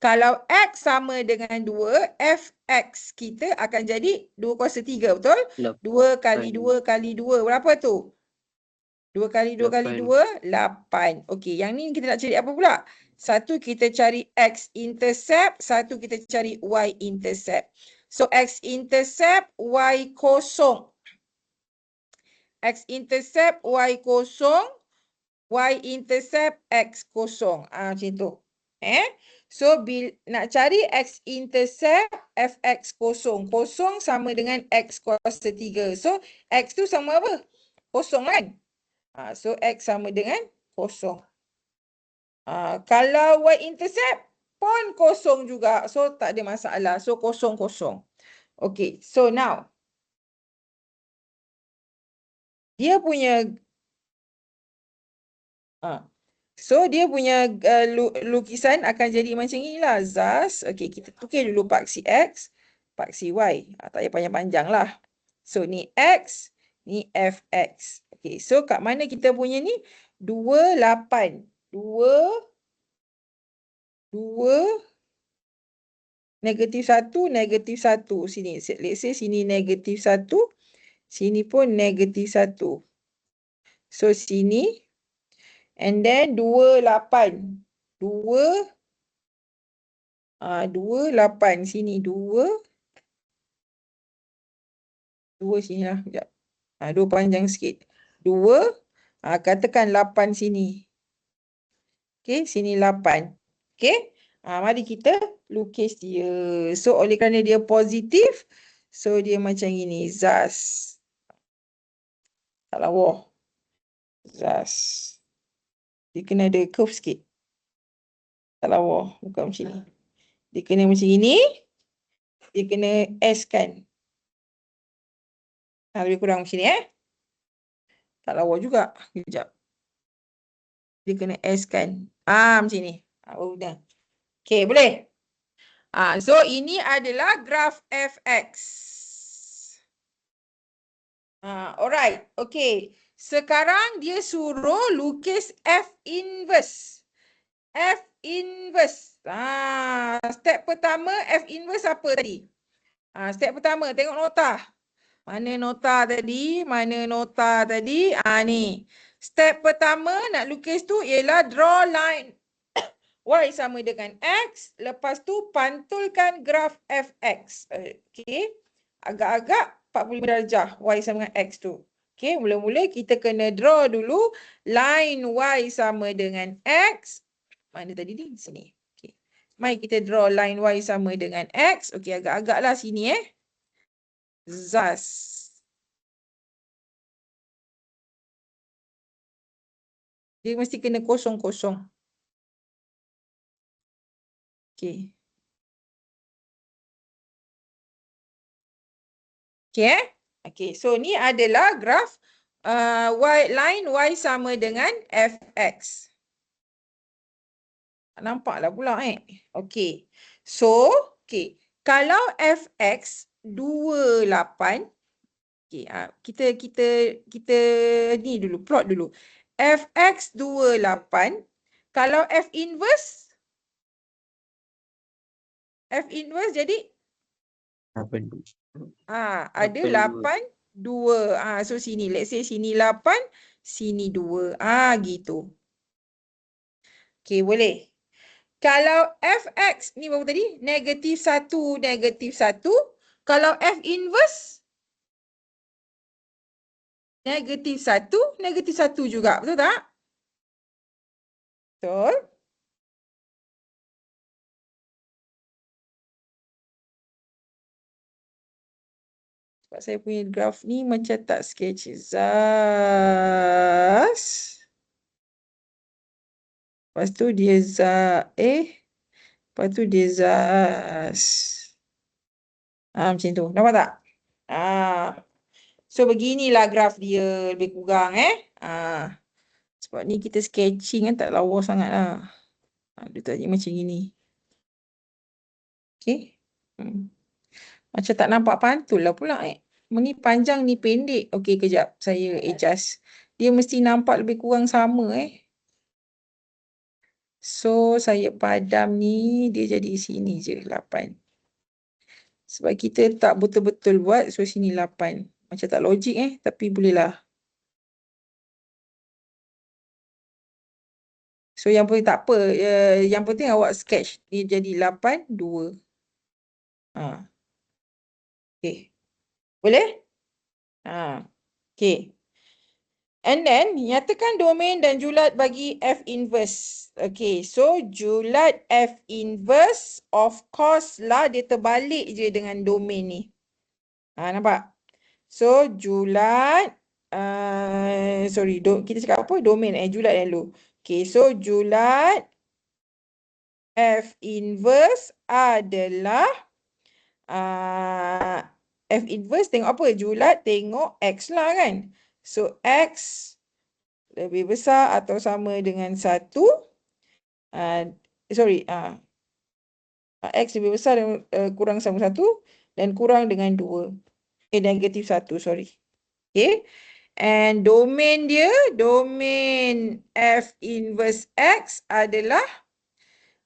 Kalau x sama dengan 2, fx kita akan jadi 2 kuasa 3, betul? 2 kali 2 kali 2, berapa tu? 2 kali 2 kali 2, 8. Okey, yang ni kita nak cari apa pula? Satu kita cari x intercept, satu kita cari y intercept. So x intercept y kosong. X intercept y kosong, y intercept x kosong. Macam tu. So, nak cari x intercept fx kosong. Kosong sama dengan x kuasa 3. So, x tu sama apa? Kosong kan? So, x sama dengan kosong. Kalau y intercept pun kosong juga. So, tak ada masalah. So, kosong, kosong. Okay, so now. Dia punya... So, dia punya lukisan akan jadi macam inilah. Thus, okay, kita tukar dulu paksi X, paksi Y. Tak payah panjang-panjang lah. So, ni X, ni Fx. Okay, so kat mana kita punya ni? 2, 8. 2, -1, -1. Sini, let's say sini -1. Sini pun -1. So, sini. And then 2, 8. 2, 8. Sini 2. 2 sini lah. Sekejap. 2 panjang sikit. 2. Katakan 8 sini. Okay, sini 8. Okay. Mari kita lukis dia. So, oleh kerana dia positif. So, dia macam ini. Thus. Tak lawa. Thus. Dia kena ada curve sikit. Tak lawa. Bukan macam ni. Dia kena macam ini. Dia kena S kan. Lebih kurang macam ni Tak lawa juga. Sekejap. Dia kena S kan. Macam ni. Dah. Okay, boleh? So, ini adalah graf fx. Alright. Okay. Sekarang dia suruh lukis f inverse. F inverse. Step pertama F inverse apa tadi? Step pertama tengok nota. Mana nota tadi? Mana nota tadi? Ni. Step pertama nak lukis tu ialah draw line y sama dengan x. Lepas tu pantulkan graf fx. Okay. Agak-agak 45 darjah y sama dengan x tu. Okay. Mula-mula kita kena draw dulu line y sama dengan x. Mana tadi ni? Sini. Okay. Mari kita draw line y sama dengan x. Okay, agak-agaklah sini Thus. Dia mesti kena kosong-kosong. Okey. Okey Okey, so ni adalah graf line y sama dengan fx. Tak nampak lah pula Okey. So, okey. Kalau fx 28, okey, kita ni dulu, plot dulu. Fx 28, kalau f inverse jadi Apa tu? ada 8, 8, 2. So sini, let's say sini 8, sini 2. Gitu. Okey, boleh. Kalau fx ni berapa tadi? -1, -1. Kalau f inverse -1, -1 juga. Betul tak? Betul. Sebab saya punya graf ni macam tak sketch Zas. Lepas tu dia lepas tu dia Zas. Macam tu. Nampak tak? So beginilah graf dia lebih kurang Sebab ni kita sketching kan tak lawa sangat lah. Dia tak macam gini. Okay. Macam tak nampak pantul lah pula Ni panjang ni pendek. Okay, kejap. Saya adjust. Dia mesti nampak lebih kurang sama So saya padam ni dia jadi sini je 8. Sebab kita tak betul-betul buat, so sini 8. Macam tak logik tapi bolehlah. So yang penting tak apa, yang penting awak sketch dia jadi 8, 2. Okay. Boleh? Okay. And then, nyatakan domain dan julat bagi F inverse. Okay, so julat F inverse, of course lah dia terbalik je dengan domain ni. Nampak? So, julat, kita cakap apa? Domain, julat dulu. Okay, so julat F inverse adalah, F inverse tengok apa? Julat tengok X lah kan? So, X lebih besar atau sama dengan 1. X lebih besar dan kurang sama 1 dan kurang dengan 2. -1, sorry. Okay. And domain dia, domain F inverse X adalah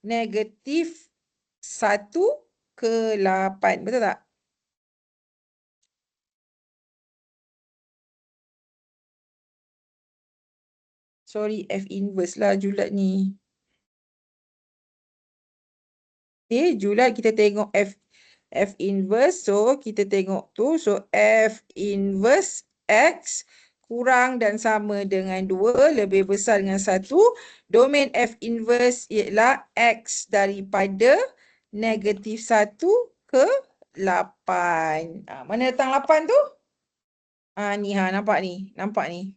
-1 ke 8. Betul tak? Sorry, F inverse lah julat ni. Okay, julat kita tengok F inverse. So, kita tengok tu. So, F inverse X kurang dan sama dengan 2, lebih besar dengan 1. Domain F inverse ialah X daripada -1 ke 8. Mana datang 8 tu? Ni nampak ni. Nampak ni.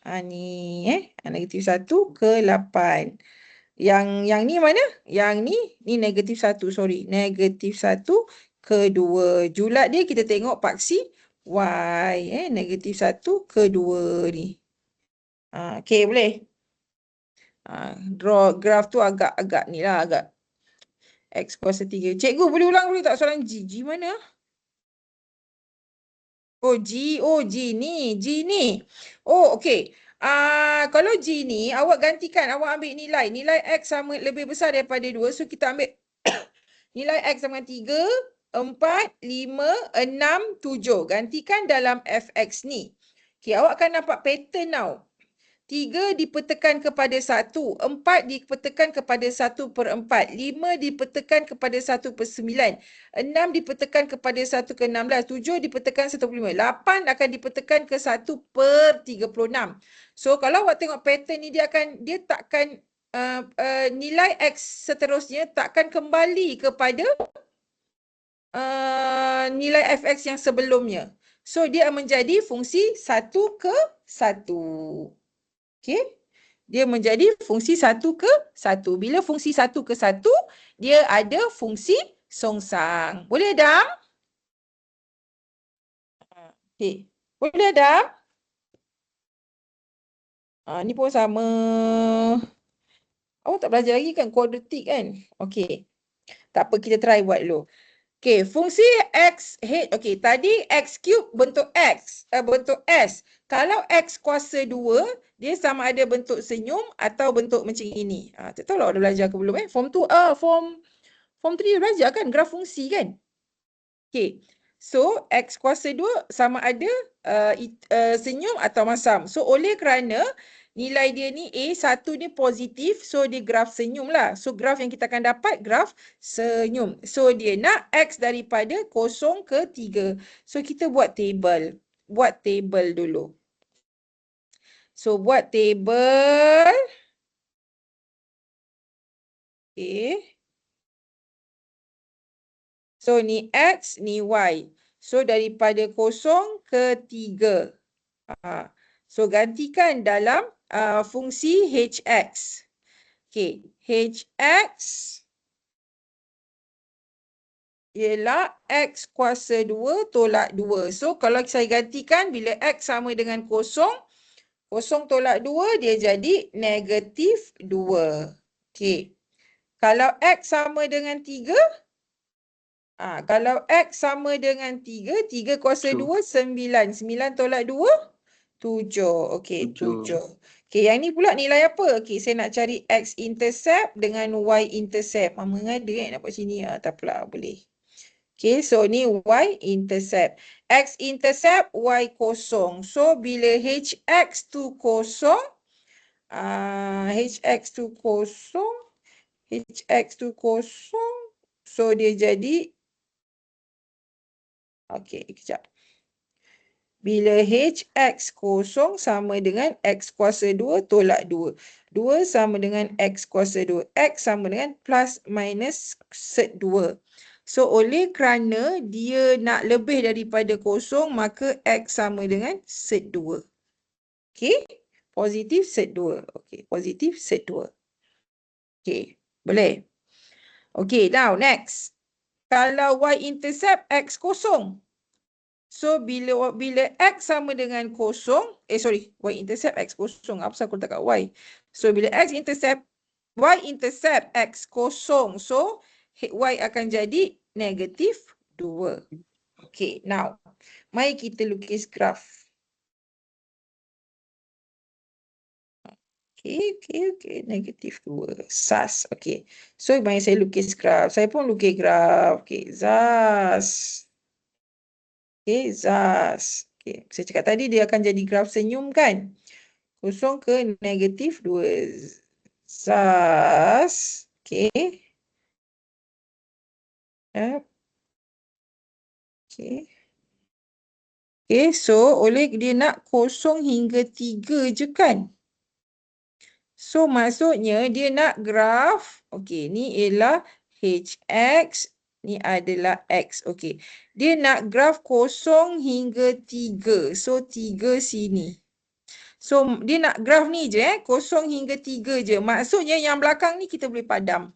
Ni -1 ke 8. Yang ni mana? Yang ni -1, sorry. -1 ke 2. Julat dia kita tengok paksi Y. -1 ke 2 ni. Okay, boleh? Draw graph tu agak ni lah, agak X kuasa 3. Cikgu boleh ulang dulu tak soalan G? G mana? G ni. Okay. Kalau G ni, awak gantikan, awak ambil nilai. Nilai X sama lebih besar daripada 2. So, kita ambil nilai X sama 3, 4, 5, 6, 7. Gantikan dalam Fx ni. Okay, awak akan nampak pattern tau. 3 dipetakan kepada 1, 4 dipetakan kepada 1/4, 5 dipetakan kepada 1/9, 6 dipetakan kepada 1/16, 7 dipetakan 1/5, 8 akan dipetakan ke 1/36. So kalau awak tengok pattern ni dia takkan nilai X seterusnya takkan kembali kepada nilai Fx yang sebelumnya. So dia menjadi fungsi 1 ke 1. Okay. dia menjadi fungsi 1 ke 1. Bila fungsi 1 ke 1, dia ada fungsi songsang. Boleh Adam? Okey. Boleh Adam? Ni pun sama. Awak tak belajar lagi kan kuadratik kan? Okey. Tak apa, kita try buat dulu. Okey, fungsi x h. Okey, tadi x cube bentuk bentuk s. Kalau x kuasa 2, dia sama ada bentuk senyum atau bentuk macam ini. Tak tahu lah awak dah belajar ke belum Form 2, form 3 belajar kan graf fungsi kan? Okey. So x kuasa 2 sama ada senyum atau masam. So oleh kerana nilai dia ni A1 ni positif, so dia graf senyum lah. So graf yang kita akan dapat graf senyum. So dia nak X daripada 0 ke 3. So kita buat table. Buat table dulu. So buat table. Okay. So ni X, ni Y. So daripada 0 ke 3. So gantikan dalam fungsi HX. Okay, HX ialah X kuasa 2 tolak 2. So kalau saya gantikan bila X sama dengan 0, 0 tolak 2 dia jadi negatif 2. Okay. Kalau X sama dengan 3, kalau X sama dengan 3, 3 kuasa 2, 9. 9 tolak 2, 7. Okey, 7. Okey, yang ni pula nilai apa? Okey, saya nak cari X-intercept dengan Y-intercept. Mama ada dapat sini. Tak apalah, boleh. Okey, so ni Y-intercept. X-intercept Y0. So, bila HX tu 0, HX tu 0, HX tu 0, so dia jadi, okey, kejap. Bila HX 0 sama dengan X kuasa 2 tolak 2. 2 sama dengan X kuasa 2. X sama dengan plus minus set 2. So, oleh kerana dia nak lebih daripada 0, maka X sama dengan set 2. Okey? Positif set 2. Okey, positif set 2. Okey, boleh? Okey, now next. Kalau Y-intercept X 0. So, bila X sama dengan 0, Y-intercept X 0. Apa pasal aku letak kat Y? So, bila Y-intercept X 0. So, Y akan jadi negatif 2. Okay, now. Mari kita lukis graf. Okay. Negatif 2. SAS. Okay. So, mari saya lukis graf. Saya pun lukis graf. Okay, SAS. Okay, SAS. Okay, saya cakap tadi dia akan jadi graf senyum kan? 0 ke negatif 2. SAS. Okay. Okay. Okay, so oleh dia nak 0 hingga 3 je kan? So, maksudnya dia nak graf. Okay, ni ialah HX. Ni adalah X. Okay. Dia nak graf 0 hingga 3. So, 3 sini. So, dia nak graf ni je 0 hingga 3 je. Maksudnya yang belakang ni kita boleh padam.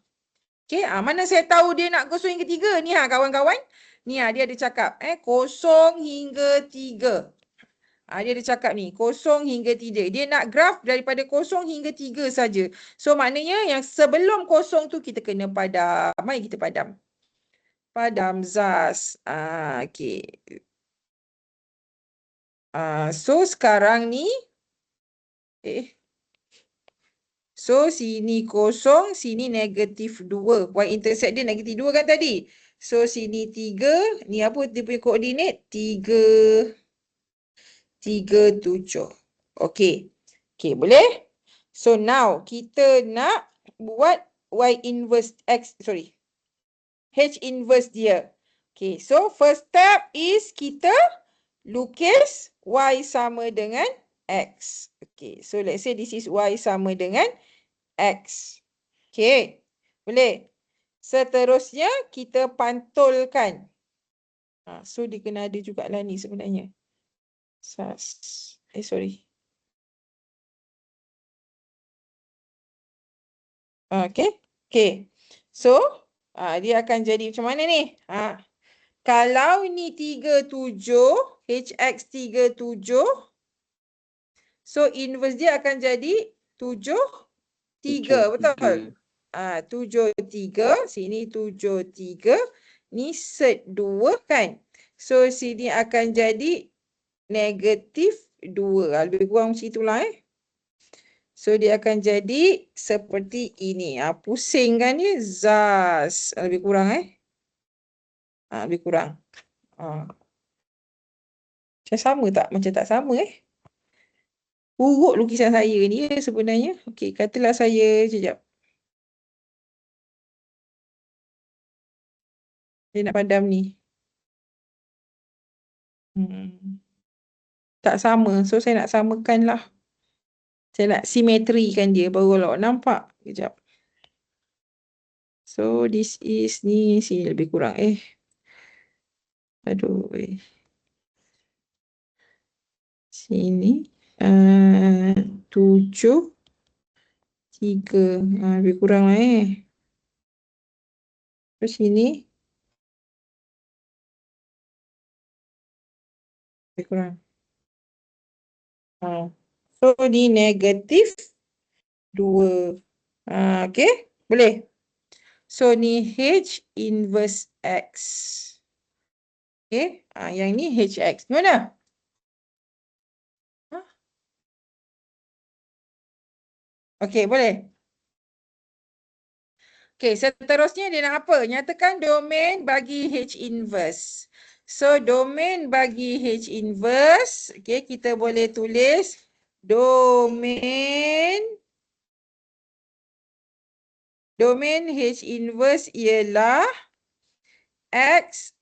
Okay, mana saya tahu dia nak 0 hingga 3? Ni kawan-kawan. Ni dia ada cakap 0 hingga 3. Dia ada cakap ni 0 hingga 3. Dia nak graf daripada 0 hingga 3 saja. So, maknanya yang sebelum 0 tu kita kena padam. Mari kita padam. Padam ZAS. Okay. So, sekarang ni. So, sini 0, sini negatif 2. Y-intercept dia negatif 2 kan tadi? So, sini 3. Ni apa dia punya koordinat? 3, 7. Okay. Okay, boleh? So, now kita nak buat Y-inverse X, H inverse dia. Okay, so first step is kita lukis Y sama dengan X. Okay, so let's say this is Y sama dengan X. Okay, boleh. Seterusnya kita pantulkan. So dia kena ada jugalah ni sebenarnya. SAS. Okay. Okay. So, dia akan jadi macam mana ni? Kalau ni 37, HX 37, so inverse dia akan jadi 7, 3, betul? 7, 3, sini 7, 3, ni set 2 kan? So, sini akan jadi negatif 2. Lebih kurang macam itulah So, dia akan jadi seperti ini. Pusing kan dia? Zas. Lebih kurang lebih kurang. Macam sama tak? Macam tak sama Buruk lukisan saya ni sebenarnya. Okey, katalah saya sekejap. Saya nak padam ni. Tak sama. So, saya nak samakan lah. Saya nak simetrikan dia baru awak nampak. Sekejap. So, this is ni. Sini lebih kurang. Aduh. Sini. 7, 3. Lebih kurang lah Terus sini. Lebih kurang. So, ni negatif 2. Okay. Boleh? So, ni H inverse X. Okay. Yang ni HX. Mana? Okay, boleh? Okay, seterusnya dia nak apa? Nyatakan domain bagi H inverse. So, domain bagi H inverse. Okay, kita boleh tulis domain H inverse ialah X.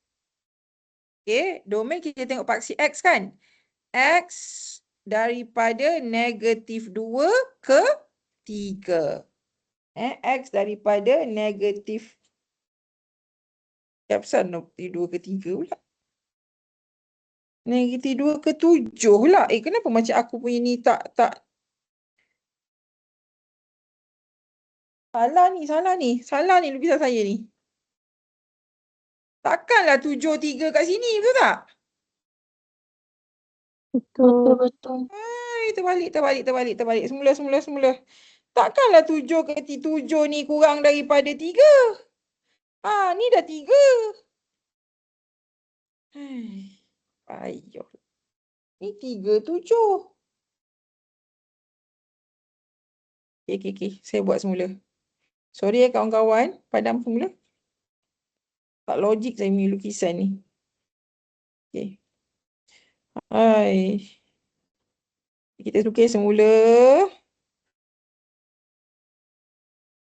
Okay, domain kita tengok paksi X kan? X daripada negatif 2 ke 3. X daripada negatif. Kenapa negatif 2 ke 3 pula? Negatif 2 ke 7 pula. Kenapa macam aku punya ni tak. Salah ni lukisan saya ni. Takkanlah 7, 3 kat sini, betul tak? Betul. Terbalik. Semula. Takkanlah 7 ke 7 ni kurang daripada 3. Ni dah 3. Ayuh. Ni 3, 7. Okay. Saya buat semula. Sorry kawan-kawan. Padam semula. Tak logik saya punya lukisan ni. Okay. Kita lukis semula.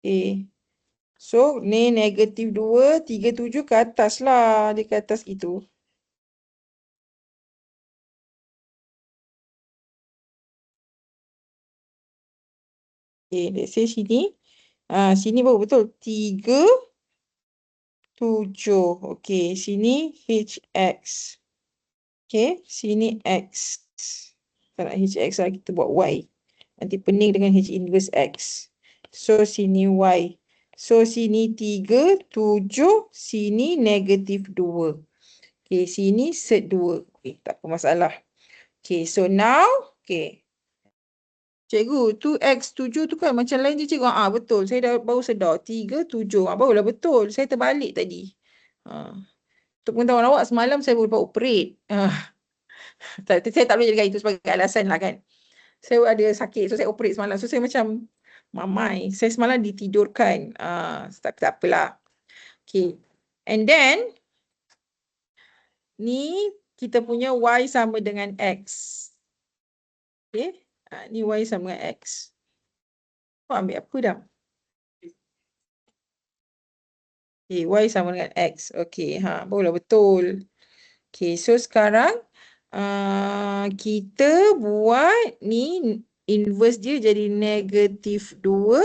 Okay. So, ni negatif 2, 3, 7 ke atas lah. Dia ke atas itu. Okay, let's say sini. Sini baru betul. 3, 7. Okay, sini HX. Okay, sini X. Tak nak HX lah, kita buat Y. Nanti pening dengan H inverse X. So, sini Y. So, sini 3, 7. Sini negatif 2. Okay, sini set 2. Okay, tak apa masalah. Okay, so now, okay. Cikgu, 2X 7 tu kan macam lain je cikgu. Betul. Saya dah baru sedar. 3, 7. Barulah betul. Saya terbalik tadi. Untuk pengetahuan awak, semalam saya lupa operate. Saya tak boleh jadikan itu sebagai alasan lah kan. Saya ada sakit. So, saya operate semalam. So, saya macam mamai. Saya semalam ditidurkan. Tak apalah. Okay. And then, ni kita punya Y sama dengan X. Okay. Ni Y sama dengan X. Ambil apa dah? Okay, Y sama dengan X. Okay, barulah betul. Okay, so sekarang kita buat ni inverse dia jadi negatif 2.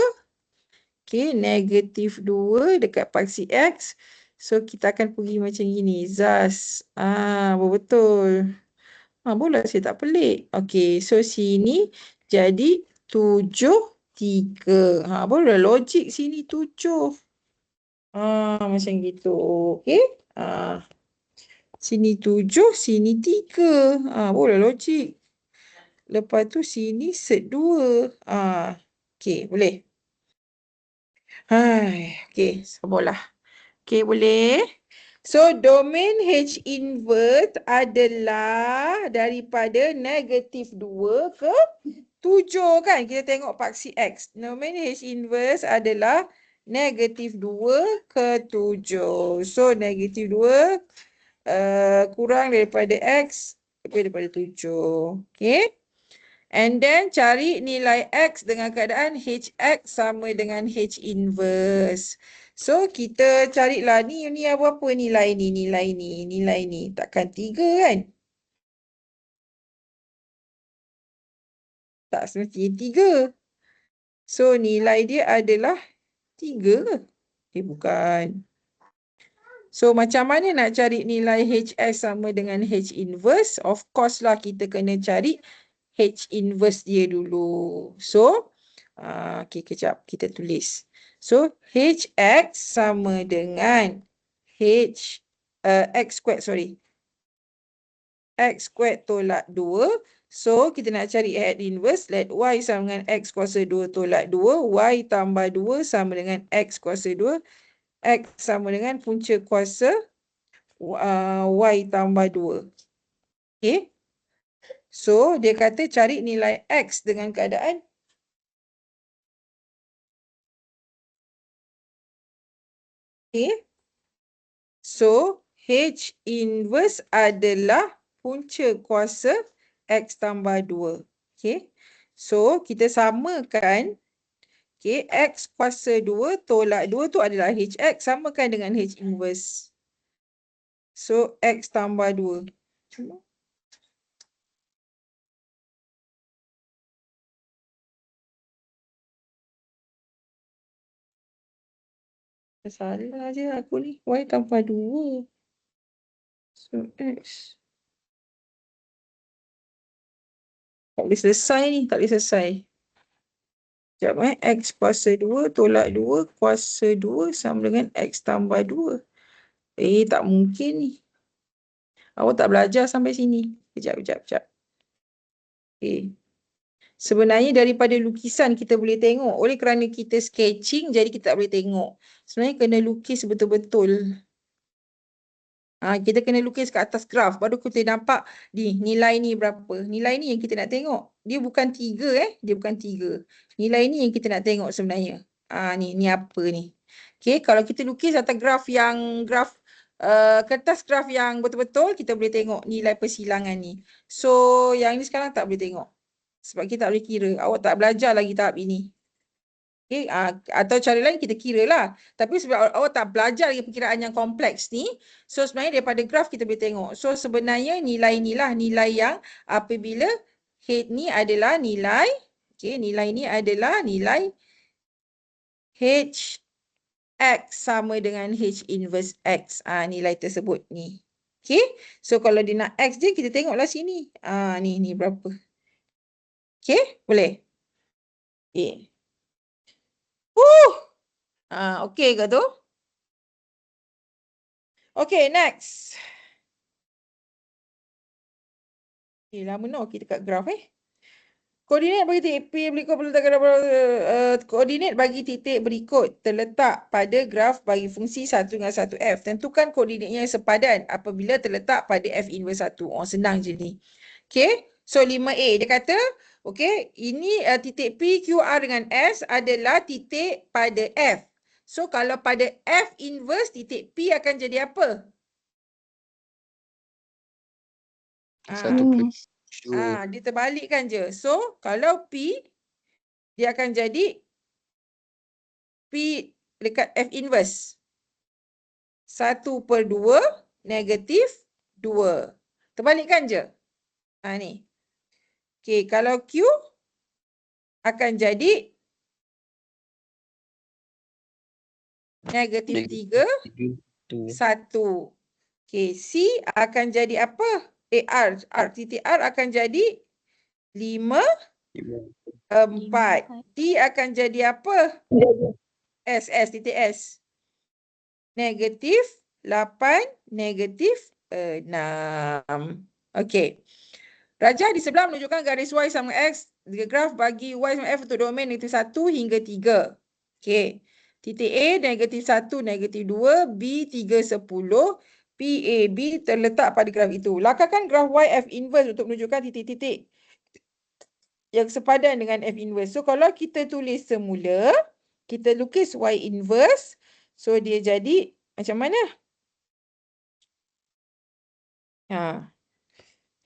Okay, negatif 2 dekat paksi X. So, kita akan pergi macam gini. Zas. Betul. Barulah saya tak pelik. Okay, so sini jadi 7, 3. Boleh logik sini 7. Macam gitu. Okey. Sini 7, sini 3. Boleh logik. Lepas tu sini set 2. Okey, boleh. Okey, sabarlah. Okey, boleh. So, domain H inverse adalah daripada -2 ke 7 kan? Kita tengok paksi X. Domain H inverse adalah -2 ke 7. So, -2 kurang daripada X lebih daripada 7. Okay. And then cari nilai X dengan keadaan HX sama dengan H inverse. So, kita carilah ni apa nilai ni? Nilai ni. Takkan 3 kan? Tak semestinya 3. So, nilai dia adalah 3 ke? Bukan. So, macam mana nak cari nilai HX sama dengan H inverse? Of course lah, kita kena cari H inverse dia dulu. So, okay, kejap. Kita tulis. So, HX sama dengan X squared, X squared tolak 2. So, kita nak cari H inverse. Let Y sama dengan X kuasa 2 tolak 2. Y tambah 2 sama dengan X kuasa 2. X sama dengan punca kuasa Y tambah 2. Okay. So, dia kata cari nilai X dengan keadaan okay. So, H inverse adalah punca kuasa X tambah 2. Okay. So, kita samakan okay, X kuasa 2 tolak 2 tu adalah HX. Samakan dengan H inverse. So, X tambah 2. Salah je aku ni. Y tambah 2. So, X. Tak boleh selesai ni. Tak boleh selesai. Sekejap X kuasa 2 tolak 2 kuasa 2 sama dengan X tambah 2. Tak mungkin ni. Awak tak belajar sampai sini. Kejap. Okay. Sebenarnya daripada lukisan kita boleh tengok. Oleh kerana kita sketching jadi kita tak boleh tengok. Sebenarnya kena lukis betul-betul. Kita kena lukis kat atas graf. Baru kita nampak nilai ni berapa. Nilai ni yang kita nak tengok. Dia bukan 3 Dia bukan 3. Nilai ni yang kita nak tengok sebenarnya. Ni apa ni. Okay, kalau kita lukis atas graf kertas graf yang betul-betul, kita boleh tengok nilai persilangan ni. So, yang ni sekarang tak boleh tengok. Sebab kita tak boleh kira. Awak tak belajar lagi tahap ini. Okay, atau cara lain kita kira lah. Tapi sebab awak tak belajar lagi perkiraan yang kompleks ni, so sebenarnya daripada graf kita boleh tengok. So sebenarnya nilai inilah nilai yang apabila H ni adalah nilai, okay, nilai ni adalah nilai H X sama dengan H inverse X. Nilai tersebut ni. Okay, so kalau dia nak X dia, kita tengoklah sini. Ni berapa. Okay, boleh? Okay. Okay ke tu? Okay, next. Lama no kita kat graf Koordinat bagi titik P berikut koordinat bagi titik berikut terletak pada graf bagi fungsi 1 dengan 1F. Tentukan koordinatnya yang sepadan apabila terletak pada F inverse 1. Senang je ni. Okay, so 5A dia kata okay, ini titik P, Q, R dengan S adalah titik pada F. So, kalau pada F inverse, titik P akan jadi apa? 1/2. Dia terbalikkan je. So, kalau P, dia akan jadi P dekat F inverse. 1/2 negatif 2. Terbalikkan je. Ni. Okay, kalau Q akan jadi negatif 3, 1. Okay, C akan jadi apa? R titik R akan jadi 5, 4. T akan jadi apa? Titik S. Negatif 8, negatif 6. Okey. Rajah di sebelah menunjukkan garis Y sama X. Graf bagi Y sama F untuk domain negatif 1 hingga 3. Okey. Titik A, negatif 1, negatif 2. B, 3, 10. PAB terletak pada graf itu. Lakarkan graf Y F inverse untuk menunjukkan titik-titik yang sepadan dengan F inverse. So, kalau kita tulis semula, kita lukis Y inverse. So, dia jadi macam mana?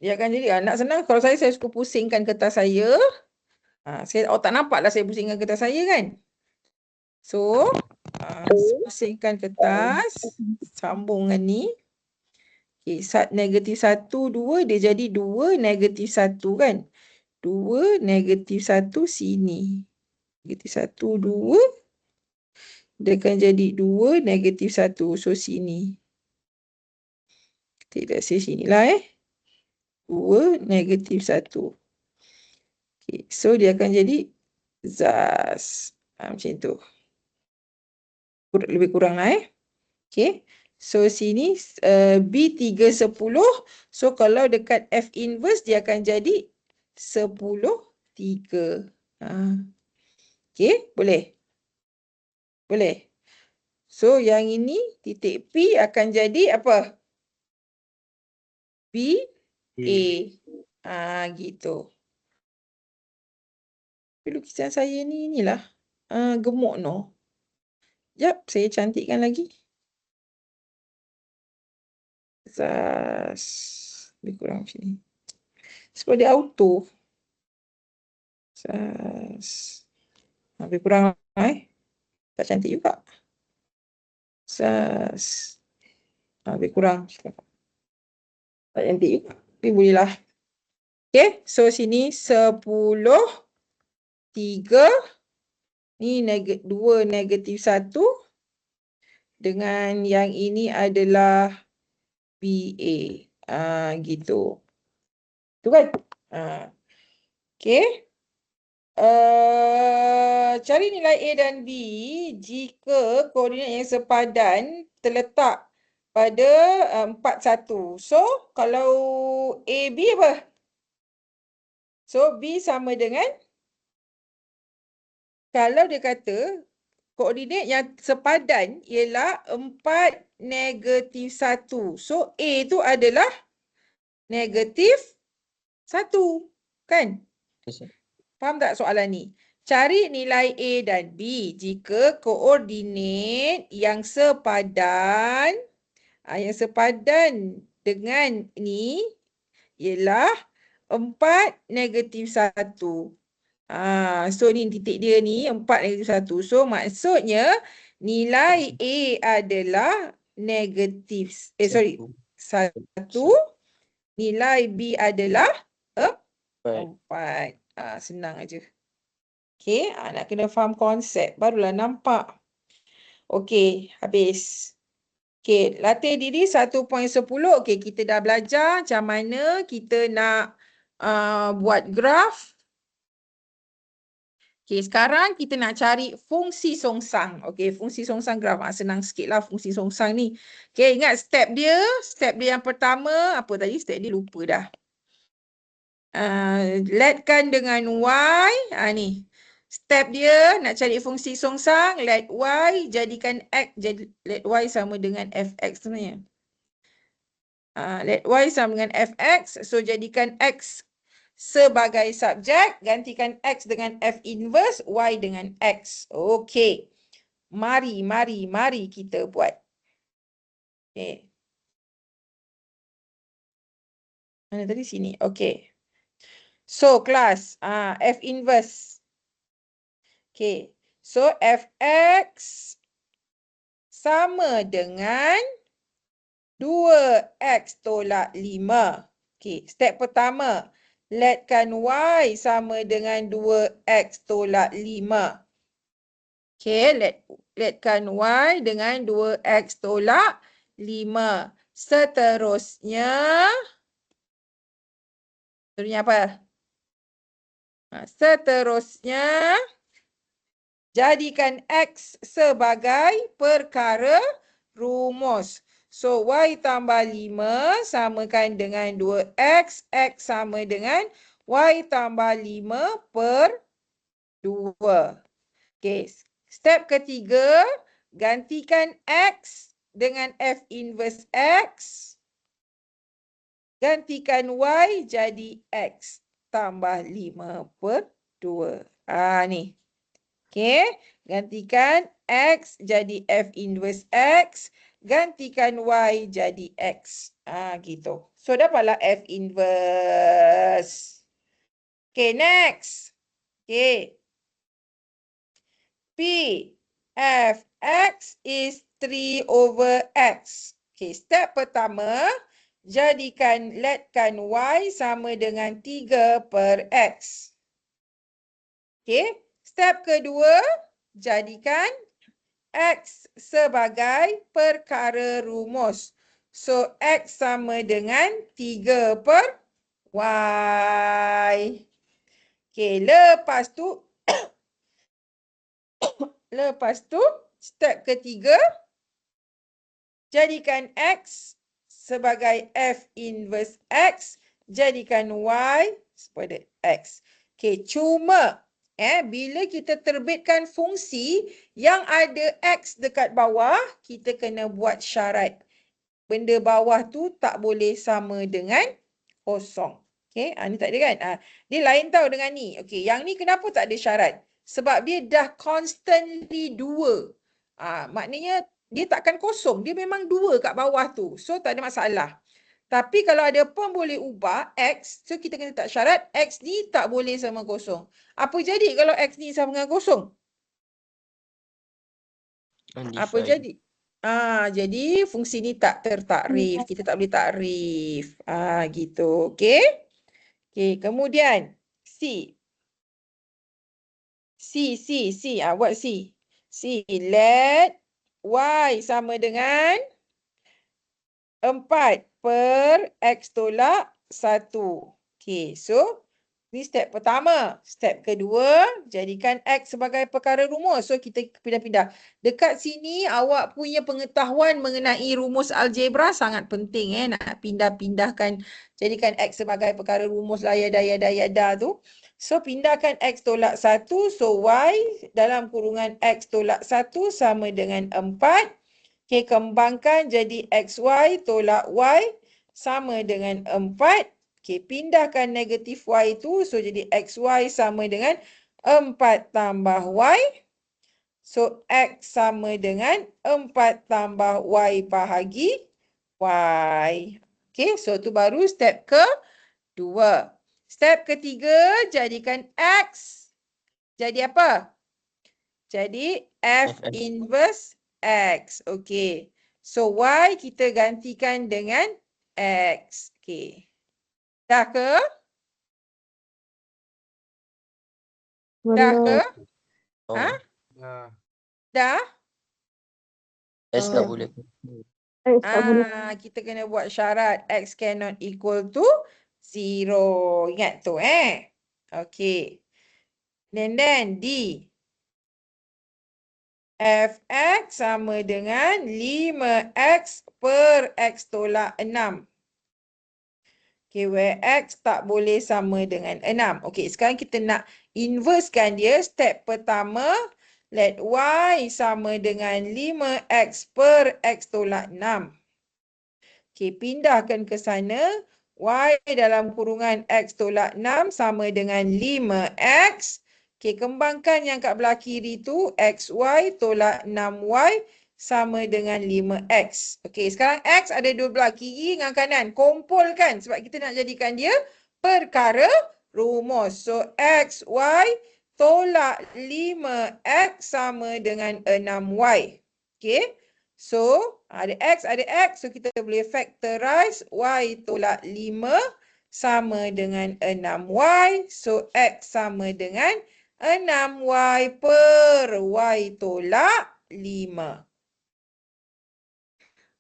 Dia akan jadi, nak senang kalau saya suka pusingkan kertas saya. Saya tak nampak lah saya pusingkan kertas saya kan. So, pusingkan kertas. Sambung dengan ni. Okay, negatif 1, 2, dia jadi 2, negatif 1 kan. 2, negatif 1 sini. Negatif 1, 2. Dia akan jadi 2, negatif 1. So, sini. Tidak, sini lah 2, negatif 1. Okay, so, dia akan jadi ZAS. Macam tu. Lebih kurang lah Okay. So, sini B 3, 10. So, kalau dekat F inverse, dia akan jadi 10, 3. Okay, boleh? Boleh. So, yang ini titik P akan jadi apa? B, A. Gitu. Lukisan saya ni inilah. Gemuk no. Sekejap, saya cantikkan lagi. ZAS. Lebih kurang macam ni. Sebab dia auto. ZAS. Lebih kurang tak cantik juga. ZAS. Lebih kurang. Tak cantik juga. Tapi bolehlah. Okay. So, sini 10, 3. Ni 2, negatif 1. Dengan yang ini adalah BA. Gitu. Tu kan? Okay. Cari nilai A dan B jika koordinat yang sepadan terletak pada 4, 1. So, kalau A, B apa? So, B sama dengan, kalau dia kata koordinat yang sepadan ialah 4, negatif 1. So, A tu adalah negatif 1. Kan? Faham tak soalan ni? Cari nilai A dan B jika koordinat yang sepadan dengan ni ialah 4, negatif 1. So, ni titik dia ni 4, negatif 1. So, maksudnya nilai A adalah negatif 1. Nilai B adalah 4. Senang aja. Okay, nak kena faham konsep. Barulah nampak. Okay, habis. Okay, latih diri 1.10. Okay, kita dah belajar macam mana kita nak buat graf. Okay, sekarang kita nak cari fungsi songsang. Okay, fungsi songsang graf. Senang sikit lah fungsi songsang ni. Okay, ingat step dia. Step dia yang pertama. Apa tadi? Step dia lupa dah. Letkan dengan Y. Ni. Step dia nak cari fungsi songsang. Let Y jadikan X. Let Y sama dengan Fx sebenarnya. Let Y sama dengan Fx. So, jadikan X sebagai subjek. Gantikan X dengan F inverse. Y dengan X. Okey. Mari kita buat. Okay. Mana tadi? Sini. Okey. So, kelas, F inverse. Okay. So, Fx sama dengan 2x tolak 5. Okay. Step pertama. Letkan Y sama dengan 2x tolak 5. Okay. Letkan Y dengan 2x tolak 5. Seterusnya apa? Seterusnya, jadikan X sebagai perkara rumus. So, Y tambah 5 samakan dengan 2X. X sama dengan Y tambah 5 per 2. Okey, step ketiga, gantikan X dengan F inverse X. Gantikan Y jadi X tambah 5 per 2. Ni. Okey, gantikan X jadi F inverse X. Gantikan Y jadi X. Gitu. So, dapatlah F inverse. Okey, next. Okey. P F X is 3 over X. Okey, step pertama, letkan Y sama dengan 3 per X. Okey, step kedua, jadikan X sebagai perkara rumus. So, X sama dengan 3 per Y. Okey, lepas tu, step ketiga, jadikan X sebagai F inverse X, jadikan Y sebagai X. Okey, cuma bila kita terbitkan fungsi yang ada X dekat bawah, kita kena buat syarat. Benda bawah tu tak boleh sama dengan kosong. Okey, ni tak ada kan? Dia lain tau dengan ni. Okey, yang ni kenapa tak ada syarat? Sebab dia dah constantly 2. Maknanya dia takkan kosong. Dia memang 2 kat bawah tu. So, tak ada masalah. Tapi kalau ada pun boleh ubah X, so kita kena tak syarat X ni tak boleh sama kosong. Apa jadi kalau X ni sama dengan kosong? Apa jadi? Jadi fungsi ni tak tertakrif. Kita tak boleh takrif. Gitu. Okey. Okey, kemudian C. Buat C. C, let Y sama dengan 4 per X tolak 1. Okey, so ni step pertama. Step kedua, jadikan X sebagai perkara rumus. So, kita pindah-pindah. Dekat sini, awak punya pengetahuan mengenai rumus algebra sangat penting. Nak pindah-pindahkan, jadikan X sebagai perkara rumus lah, yada tu. So, pindahkan X tolak 1. So, Y dalam kurungan X tolak 1 sama dengan 4. Okey, kembangkan jadi XY tolak Y sama dengan 4. Okey, pindahkan negatif Y itu. So, jadi XY sama dengan 4 tambah Y. So, X sama dengan 4 tambah Y bahagi Y. Okey, so tu baru step kedua. Step ketiga, jadikan X jadi apa? Jadi F inverse X. Okey. So, Y kita gantikan dengan X. Okey. Dah ke? Dah ke? Dah? S tak boleh. X tak boleh. Kita kena buat syarat X cannot equal to 0. Ingat tu Okey. Then D. Fx sama dengan 5x per X tolak 6. Okay, where X tak boleh sama dengan 6. Okay, sekarang kita nak inversekan dia. Step pertama, let Y sama dengan 5x per X tolak 6. Okay, pindahkan ke sana. Y dalam kurungan X tolak 6 sama dengan 5x. Okay, kembangkan yang kat belah kiri tu. XY tolak 6Y sama dengan 5x. Okey, sekarang x ada dua belah kiri dengan kanan. Kumpulkan sebab kita nak jadikan dia perkara rumus. So, xy tolak 5x sama dengan 6y. Okey. So, ada x. So, kita boleh factorize y tolak 5 sama dengan 6y. So, x sama dengan 6y per y tolak 5.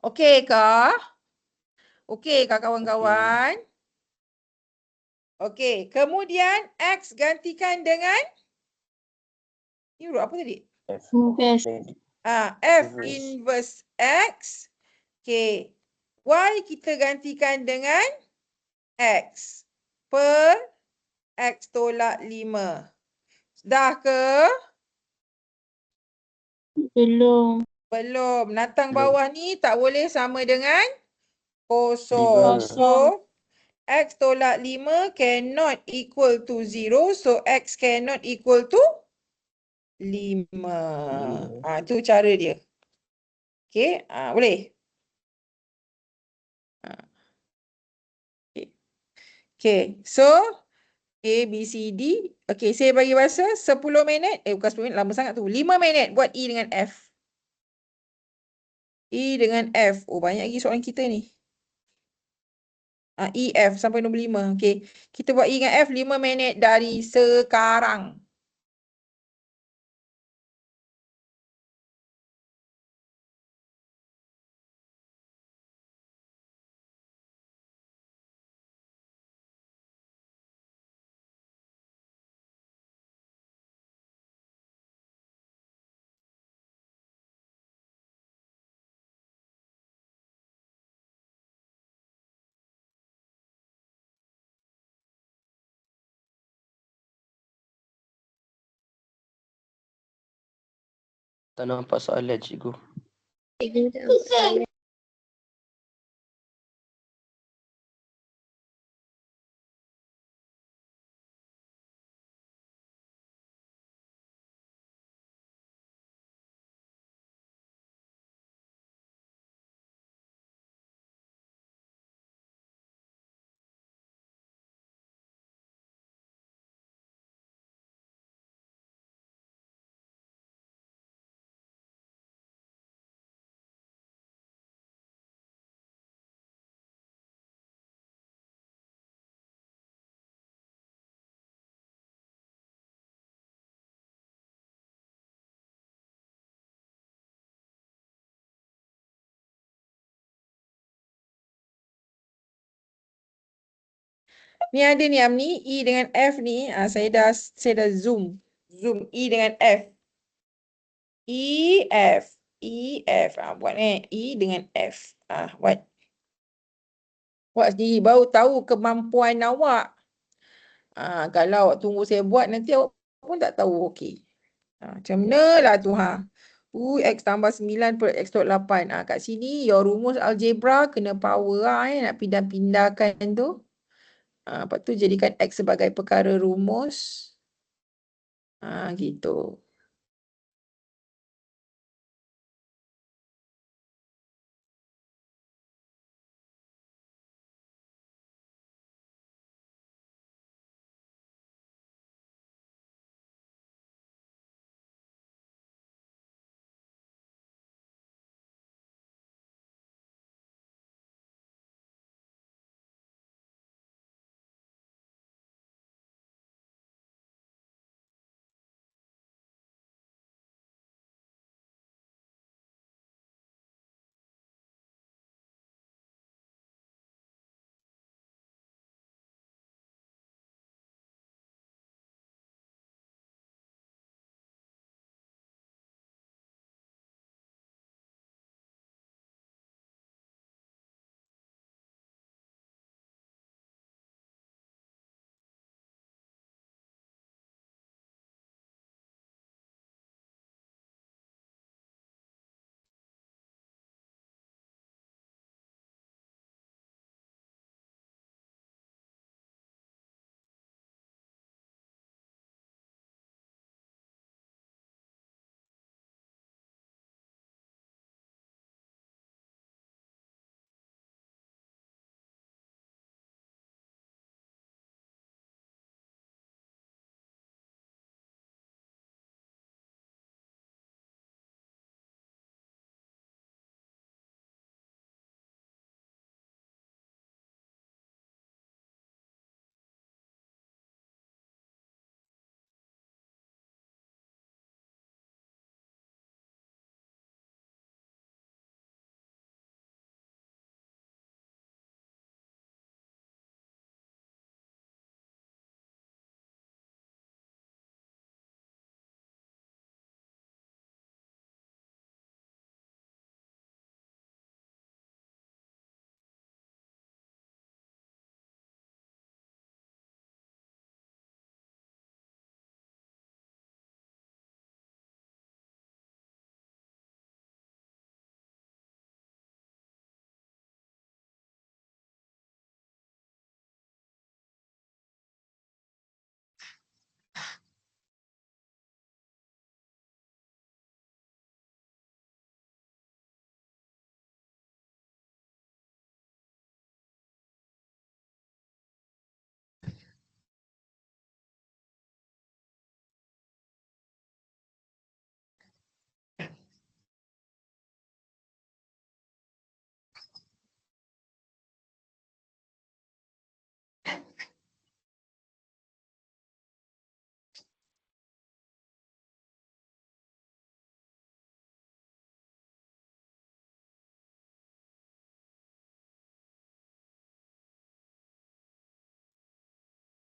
Okey kah? Okey kah kawan-kawan? Okey, kemudian X gantikan dengan ni huruf apa tadi? Invest. F inverse X. Okey. Y kita gantikan dengan X per X tolak 5. Dah ke? Belum. Belum. Natang Belum. bawah ni tak boleh sama dengan kosong. Lima. So, X tolak 5 cannot equal to 0. So, X cannot equal to 5. Tu cara dia. Okey. Boleh? Okay, so A, B, C, D. Okay, saya bagi masa 10 minit. Bukan 10 minit, lama sangat tu. 5 minit buat E dengan F. E dengan F. Oh, banyak lagi soalan kita ni. E, F sampai nombor 5. Okay, kita buat E dengan F 5 minit dari sekarang. Tak nampak soalan cikgu. Ni ada ni Amni, E dengan F ni. Saya dah zoom. Zoom E dengan F. E, F. E, F. Buat E dengan F. Buat. Buat sendiri. Baru tahu kemampuan awak. Kalau awak tunggu saya buat, nanti awak pun tak tahu. Okey. Macam mana lah tu X tambah 9 per X tolak 8. Kat sini, your rumus algebra kena power nak pindah-pindahkan tu. Lepas tu jadikan X sebagai perkara rumus. Gitu.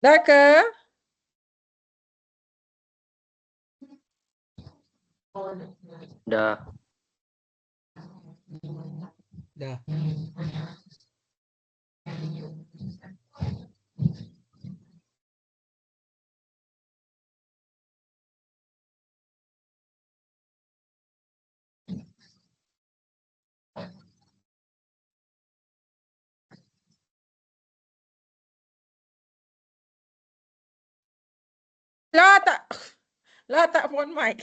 Dah ke? Dah. Dah. Lah tak phone mic.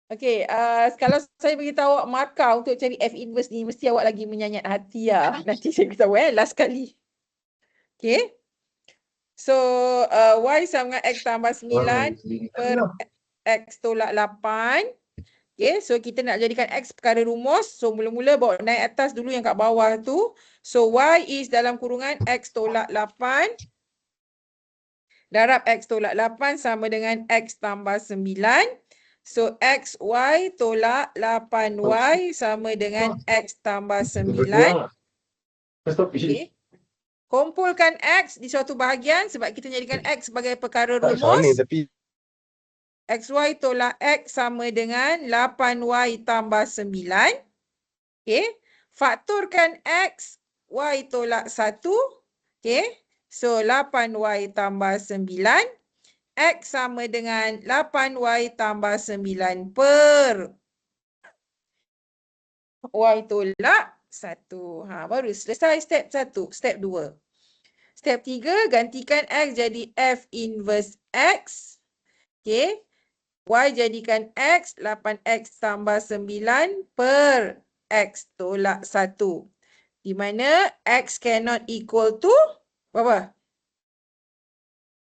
Okey, kalau saya beritahu awak markah untuk cari F inverse ni, mesti awak lagi menyayat hati lah. Nanti saya beritahu last kali. Okey. So, Y sama dengan X tambah 9 per X tolak 8. Okay, so kita nak jadikan X perkara rumus. So, mula-mula bawa naik atas dulu yang kat bawah tu. So, Y is dalam kurungan X tolak 8. Darab X tolak 8 sama dengan X tambah 9. So, X, Y tolak 8Y sama dengan X tambah 9. Okay. Kumpulkan X di suatu bahagian sebab kita jadikan X sebagai perkara rumus. XY tolak X sama dengan 8Y tambah 9. Okay. Faktorkan X, Y tolak 1. Okay. So, 8Y tambah 9. X sama dengan 8Y tambah 9 per Y tolak 1. Baru selesai step 1. Step 2. Step 3, gantikan X jadi F inverse X. Okay. Y jadikan X, 8X tambah 9 per X tolak 1. Di mana X cannot equal to berapa?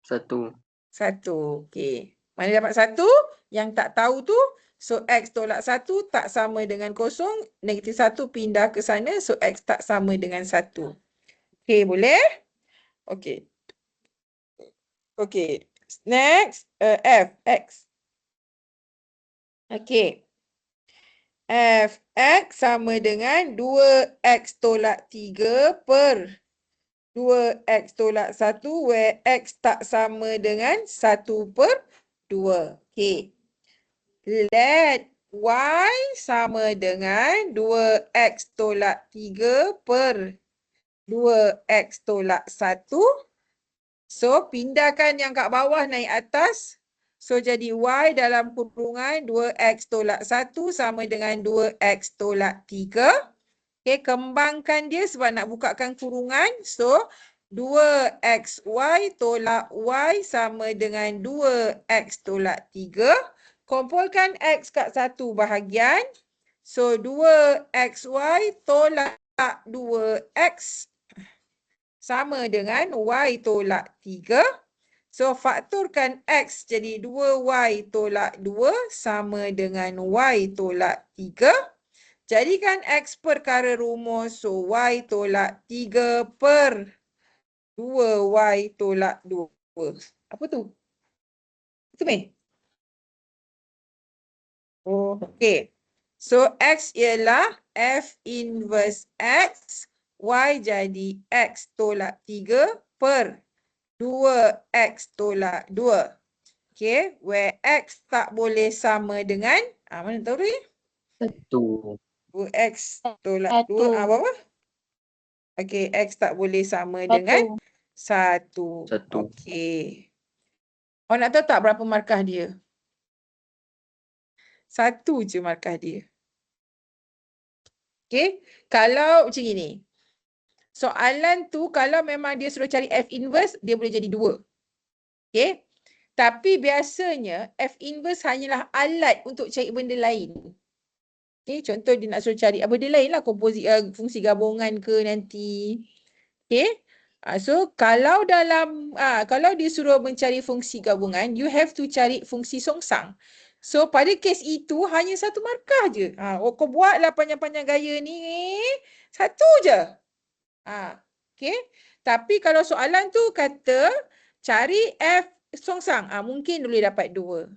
1. 1. Okay. Mana dapat 1? Yang tak tahu tu. So, X tolak 1 tak sama dengan kosong. Negatif 1 pindah ke sana. So, X tak sama dengan 1. Okay, boleh? Okay. Okay. Next, F, X. Okay. F, X sama dengan 2X tolak 3 per 2X tolak 1 where X tak sama dengan 1 per 2. Okay. Let Y sama dengan 2X tolak 3 per 2X tolak 1. So, pindahkan yang kat bawah naik atas. So, jadi Y dalam kurungan 2X tolak 1 sama dengan 2X tolak 3. Okay, kembangkan dia sebab nak bukakan kurungan. So, 2XY tolak Y sama dengan 2X tolak 3. Kumpulkan X kat satu bahagian. So, 2XY tolak 2X sama dengan Y tolak 3. So, faktorkan X jadi 2Y tolak 2 sama dengan Y tolak 3. Jadikan X perkara rumus. So, Y tolak 3 per 2Y tolak 2. Apa tu? Itu Mei? Oh, okay. So, X ialah F inverse X. Y jadi X tolak 3 per 2X tolak 2. Okay, where X tak boleh sama dengan, mana tahu ni? 1. 2X tolak 2, apa? Okay, X tak boleh sama dengan 1. 1. Okay. Awak nak tahu tak berapa markah dia? 1 je markah dia. Okay, kalau macam ni. Soalan tu kalau memang dia suruh cari F inverse, dia boleh jadi 2. Okay. Tapi biasanya F inverse hanyalah alat untuk cari benda lain. Okay, contoh dia nak suruh cari benda lain lah, fungsi gabungan ke nanti. Okay. So, kalau kalau dia suruh mencari fungsi gabungan, you have to cari fungsi songsang. So, pada kes itu, hanya 1 markah je. Kau buatlah panjang-panjang gaya ni. 1 je. Okay. Tapi kalau soalan tu kata, cari F songsang. Mungkin boleh dapat 2.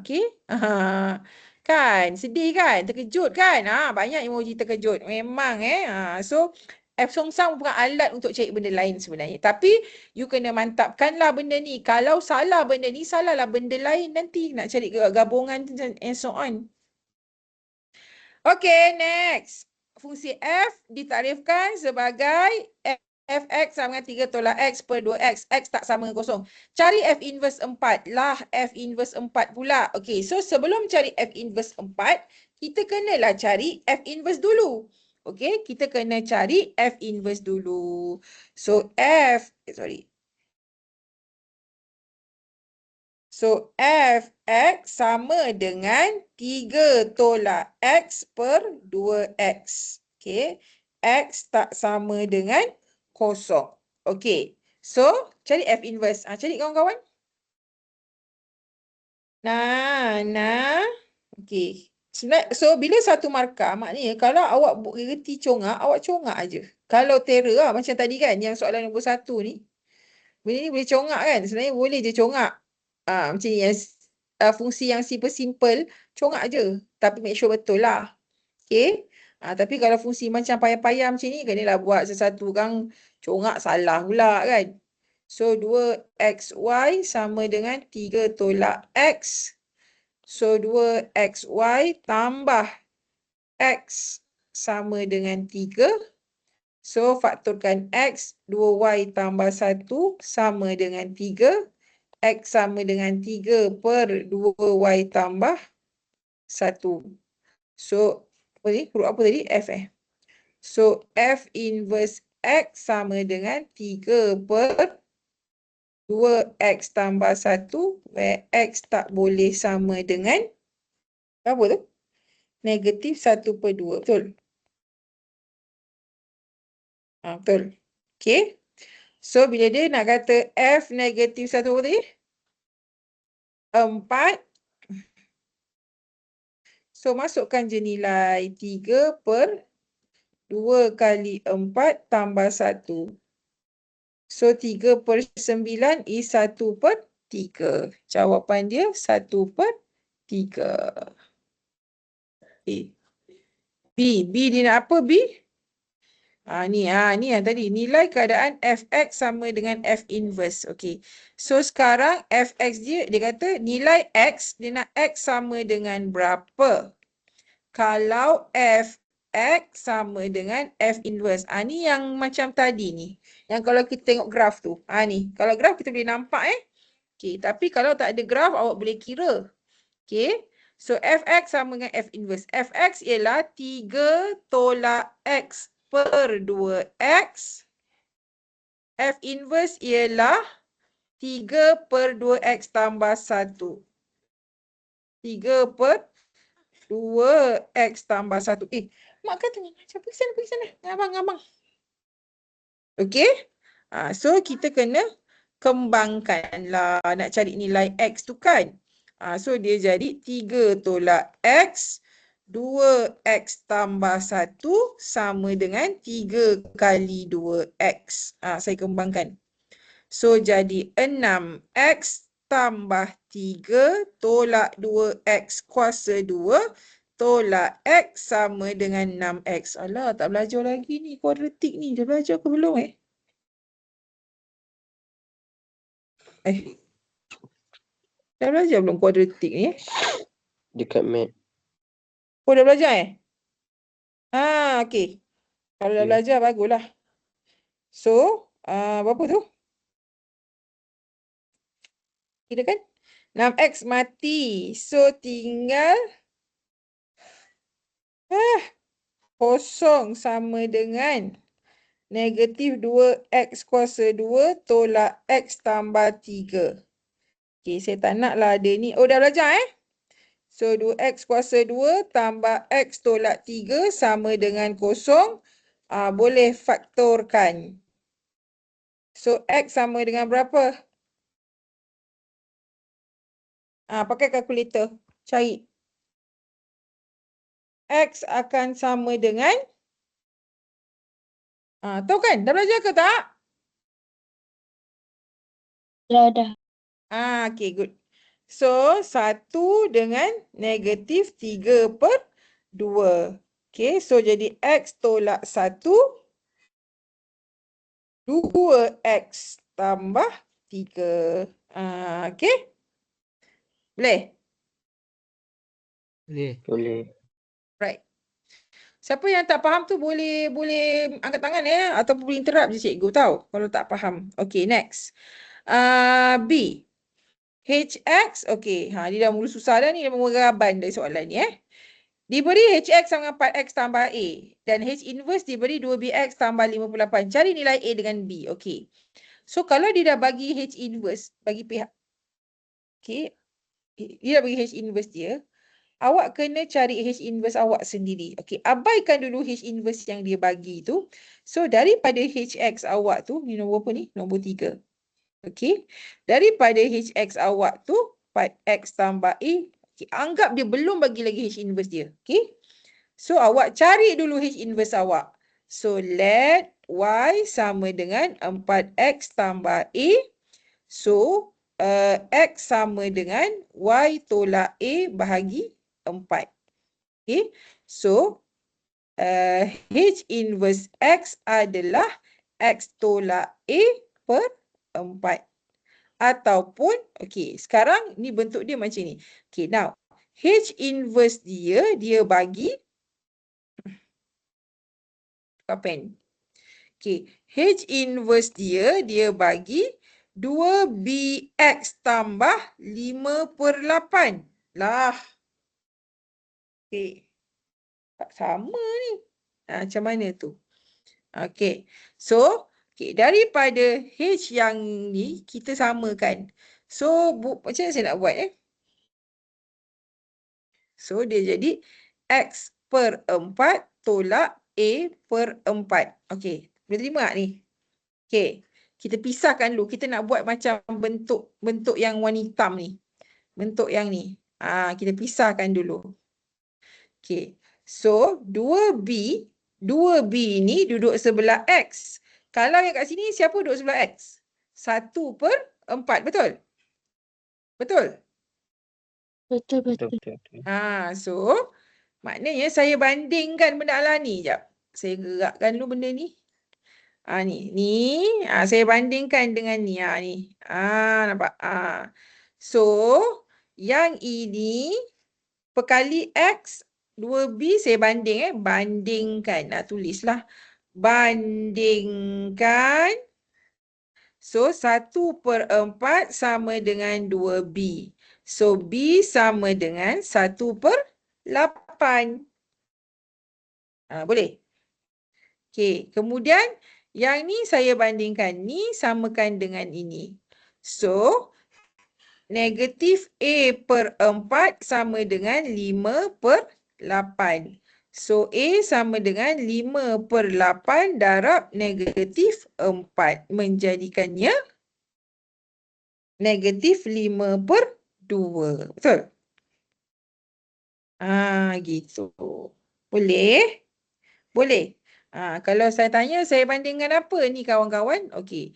Okay. Kan? Sedih kan? Terkejut kan? Banyak emoji terkejut. Memang So, F songsang bukan alat untuk cari benda lain sebenarnya. Tapi you kena mantapkanlah benda ni. Kalau salah benda ni, salahlah benda lain nanti. Nak cari gabungan and so on. Okay, next. Fungsi F ditarifkan sebagai Fx sama dengan 3 tolak X per 2X. X tak sama dengan kosong. Cari F inverse 4 lah. F inverse 4 pula. Okay, so sebelum cari F inverse 4, kita kenalah cari F inverse dulu. Okay, kita kena cari F inverse dulu. So, So, Fx sama dengan 3 tolak X per 2X. Okay, X tak sama dengan kosong. Okay, so cari F inverse. Cari kawan-kawan. Okay. So, bila satu markah, maknanya kalau awak reti congak, awak congak aje. Kalau terror lah, macam tadi kan, yang soalan nombor 1 ni. Benda ni boleh congak kan? Sebenarnya boleh je congak. Macam ni, fungsi yang simple, congak je. Tapi make sure betul lah. Okay. Tapi kalau fungsi macam payah-payah macam ni, kenalah buat sesuatu kan, congak salah pula kan. So, 2xy sama dengan 3 tolak X. So, 2xy tambah X sama dengan 3. So, faktorkan X, 2y tambah 1 sama dengan 3. X sama dengan 3 per 2y tambah 1. So, huruf apa tadi? F So, F inverse X sama dengan 3 per 2x tambah 1, where x tak boleh sama dengan apa tu? Negatif 1 per 2. Betul? Betul. Okay. So, bila dia nak kata F negatif 1 apa tadi? 4. So, masukkan je nilai 3 per 2 kali 4 tambah 1. So, 3 per 9 is 1 per 3. Jawapan dia 1 per 3. B dia nak apa B? Ni yang tadi. Nilai keadaan Fx sama dengan F inverse. Okay. So, sekarang Fx dia kata nilai X, dia nak X sama dengan berapa? Kalau Fx sama dengan F inverse. Ni yang macam tadi ni. Yang kalau kita tengok graf tu. Ni. Kalau graf kita boleh nampak Okay. Tapi kalau tak ada graf, awak boleh kira. Okay. So, Fx sama dengan F inverse. Fx ialah 3 tolak X per 2X. F inverse ialah 3 per 2X tambah 1. 3 per 2X tambah 1. Mak kata ni, macam pergi sana. Abang. Okay. So, kita kena kembangkan lah. Nak cari nilai X tu kan. So, dia jadi 3 tolak X. 2X tambah 1 sama dengan 3 kali 2X. Saya kembangkan. So, jadi 6X tambah 3 tolak 2X kuasa 2 tolak X sama dengan 6X. Alah, tak belajar lagi ni. Kuadratik ni. Dah belajar ke belum Dah belajar belum kuadratik ni Dekat mat. Oh, dah belajar okey. Kalau dah belajar, baguslah. So, berapa tu? Kita kan 6x mati. So, tinggal kosong sama dengan negatif 2x kuasa 2 tolak x tambah 3. Okay, saya tak nak lah ada ni. Oh, dah belajar So, 2x kuasa 2 tambah x tolak 3 sama dengan kosong. Boleh faktorkan. So, x sama dengan berapa? Pakai kalkulator. Cari. X akan sama dengan tahu kan? Dah belajar ke tak? Dah. Okay, good. So, 1 dengan negatif 3 per 2. Okay, so jadi X tolak 1 2x tambah 3. Okey? Boleh? Boleh. Right. Siapa yang tak faham tu boleh angkat tangan ya, ataupun boleh interrupt je cikgu tahu kalau tak faham. Okey, next. B. HX, okey. Dia dah mula susah dah ni, dia mengeraban dari soalan ni Diberi HX sama 4X tambah A dan H inverse diberi 2BX tambah 58. Cari nilai A dengan B. Okey. So kalau dia dah bagi H inverse bagi pihak, okey, dia dah bagi H inverse dia, awak kena cari H inverse awak sendiri. Okey, abaikan dulu H inverse yang dia bagi tu. So daripada HX awak tu, ni nombor apa ni? Nombor 3. Okey. Daripada HX awak tu 4X tambah A, okay, anggap dia belum bagi lagi H inverse dia. Okey. So awak cari dulu H inverse awak. So let Y sama dengan 4X tambah A. So X sama dengan Y tolak A bahagi 4. Okay. So H inverse X adalah X tolak A per 4. Ataupun, okay, sekarang ni bentuk dia macam ni. Okay, now H inverse dia bagi pen. Okay, H inverse dia bagi 2BX tambah 5/8. Lah. Okay. Tak sama ni. Macam mana tu? Okay. So, okay, daripada H yang ni, kita samakan. So, macam mana saya nak buat So, dia jadi X per 4 tolak A per 4. Okay. Boleh terima tak ni? Okay. Kita pisahkan dulu. Kita nak buat macam bentuk yang warna hitam ni. Bentuk yang ni. Kita pisahkan dulu. Okay. So, 2B ni duduk sebelah X. Kalau yang kat sini, siapa duduk sebelah X? 1/4. Betul? Betul? Betul. So, maknanya saya bandingkan benda ala ni. Sekejap. Saya gerakkan dulu benda ni. Ni. Saya bandingkan dengan ni. Ni. Nampak? So, yang ini perkali X 2B saya banding. Bandingkan. Tulislah. Bandingkan. So, 1/4 sama dengan 2B. So, B sama dengan 1/8. Boleh? Okay. Kemudian, yang ni saya bandingkan. Ni samakan dengan ini. So, negatif A per 4 sama dengan 5/8. So, A sama dengan 5/8 darab negatif 4. Menjadikannya negatif 5/2. Betul? Gitu. Boleh? Boleh. Kalau saya tanya, saya bandingkan apa ni kawan-kawan? Okey.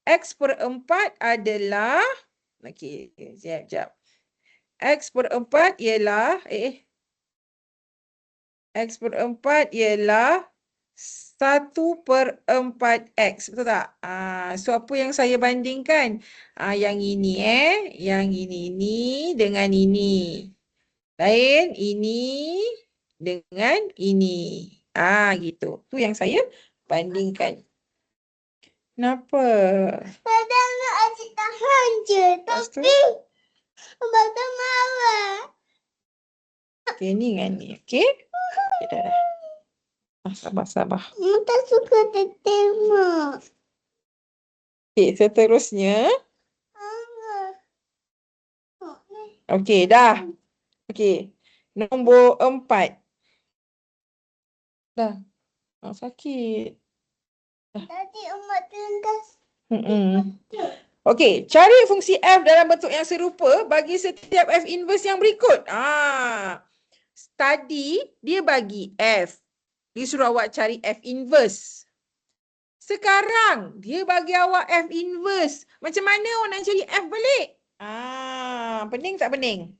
X per 4 adalah, okey, sekejap. X per 4 ialah, X per 4 ialah 1/4X. Betul tak? So, apa yang saya bandingkan? Yang ini Yang ini dengan ini. Lain ini dengan ini. Gitu. Tu yang saya bandingkan. Kenapa? Saya nak asyik tahan je. Tapi Abang tak marah. Okay, ni dengan ni. Okay? Okay, dah. Sabar. Mama tak suka tertembak. Okay, seterusnya. Okay, dah. Okay. Nombor 4. Dah. Sakit. Tadi Mak tuntas. Okey, cari fungsi F dalam bentuk yang serupa bagi setiap F inverse yang berikut. Tadi dia bagi F. Dia suruh awak cari F inverse. Sekarang dia bagi awak F inverse. Macam mana awak nak cari F balik? Pening tak pening?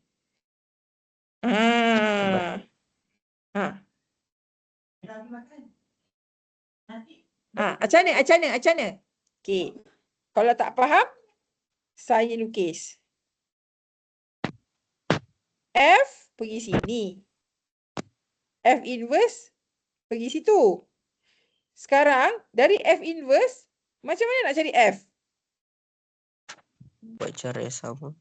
Lagi makan. Nanti Macam mana? Okey. Kalau tak faham, saya lukis. F pergi sini. F inverse pergi situ. Sekarang, dari F inverse, macam mana nak cari F? Buat cara yang sama.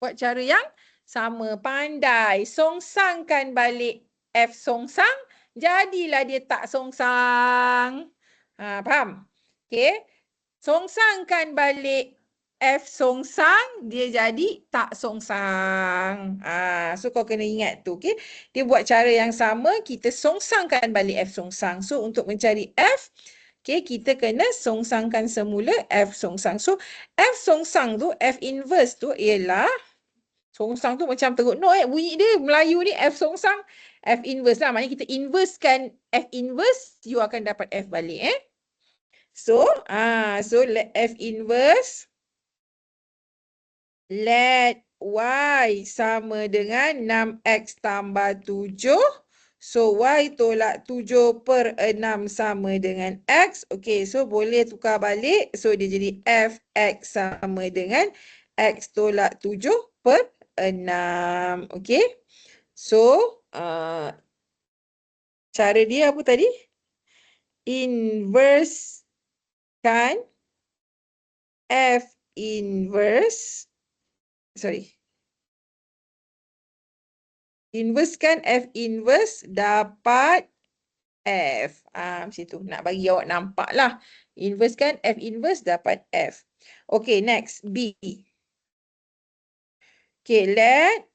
Buat cara yang sama. Pandai. Songsangkan balik F songsang, jadilah dia tak songsang. Faham? Okey. Songsangkan balik F songsang, dia jadi tak songsang. So kau kena ingat tu. Okay? Dia buat cara yang sama, kita songsangkan balik F songsang. So untuk mencari F, okay, kita kena songsangkan semula F songsang. So F songsang tu, F inverse tu ialah, songsang tu macam teruk no bunyi dia Melayu ni F songsang, F inverse lah. Maknanya kita inversekan F inverse, you akan dapat F balik. So let F inverse, let Y sama dengan 6X tambah 7. So Y tolak 7/6 sama dengan X. Okay, so boleh tukar balik. So dia jadi Fx sama dengan X tolak 7/6. Okay. So cara dia apa tadi? Inverse kan F inverse, inverse kan F inverse dapat F. Macam tu. Nak bagi awak nampak lah. Inverse kan F inverse dapat F. Okay, next. B. Okay, let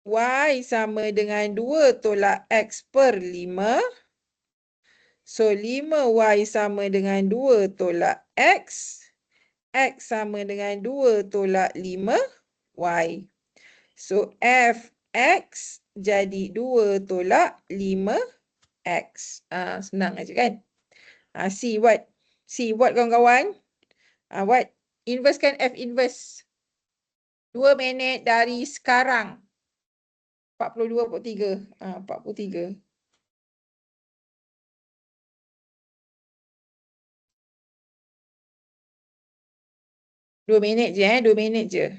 Y sama dengan 2 tolak X per 5. So, 5Y sama dengan 2 tolak X. X sama dengan 2 tolak 5Y. So, Fx jadi 2 tolak 5X. Senang aja kan? C buat. C buat kawan-kawan. Buat. Inverse kan F inverse. 2 minit dari sekarang. 42.3. 43. 2 minit je 2 minit je.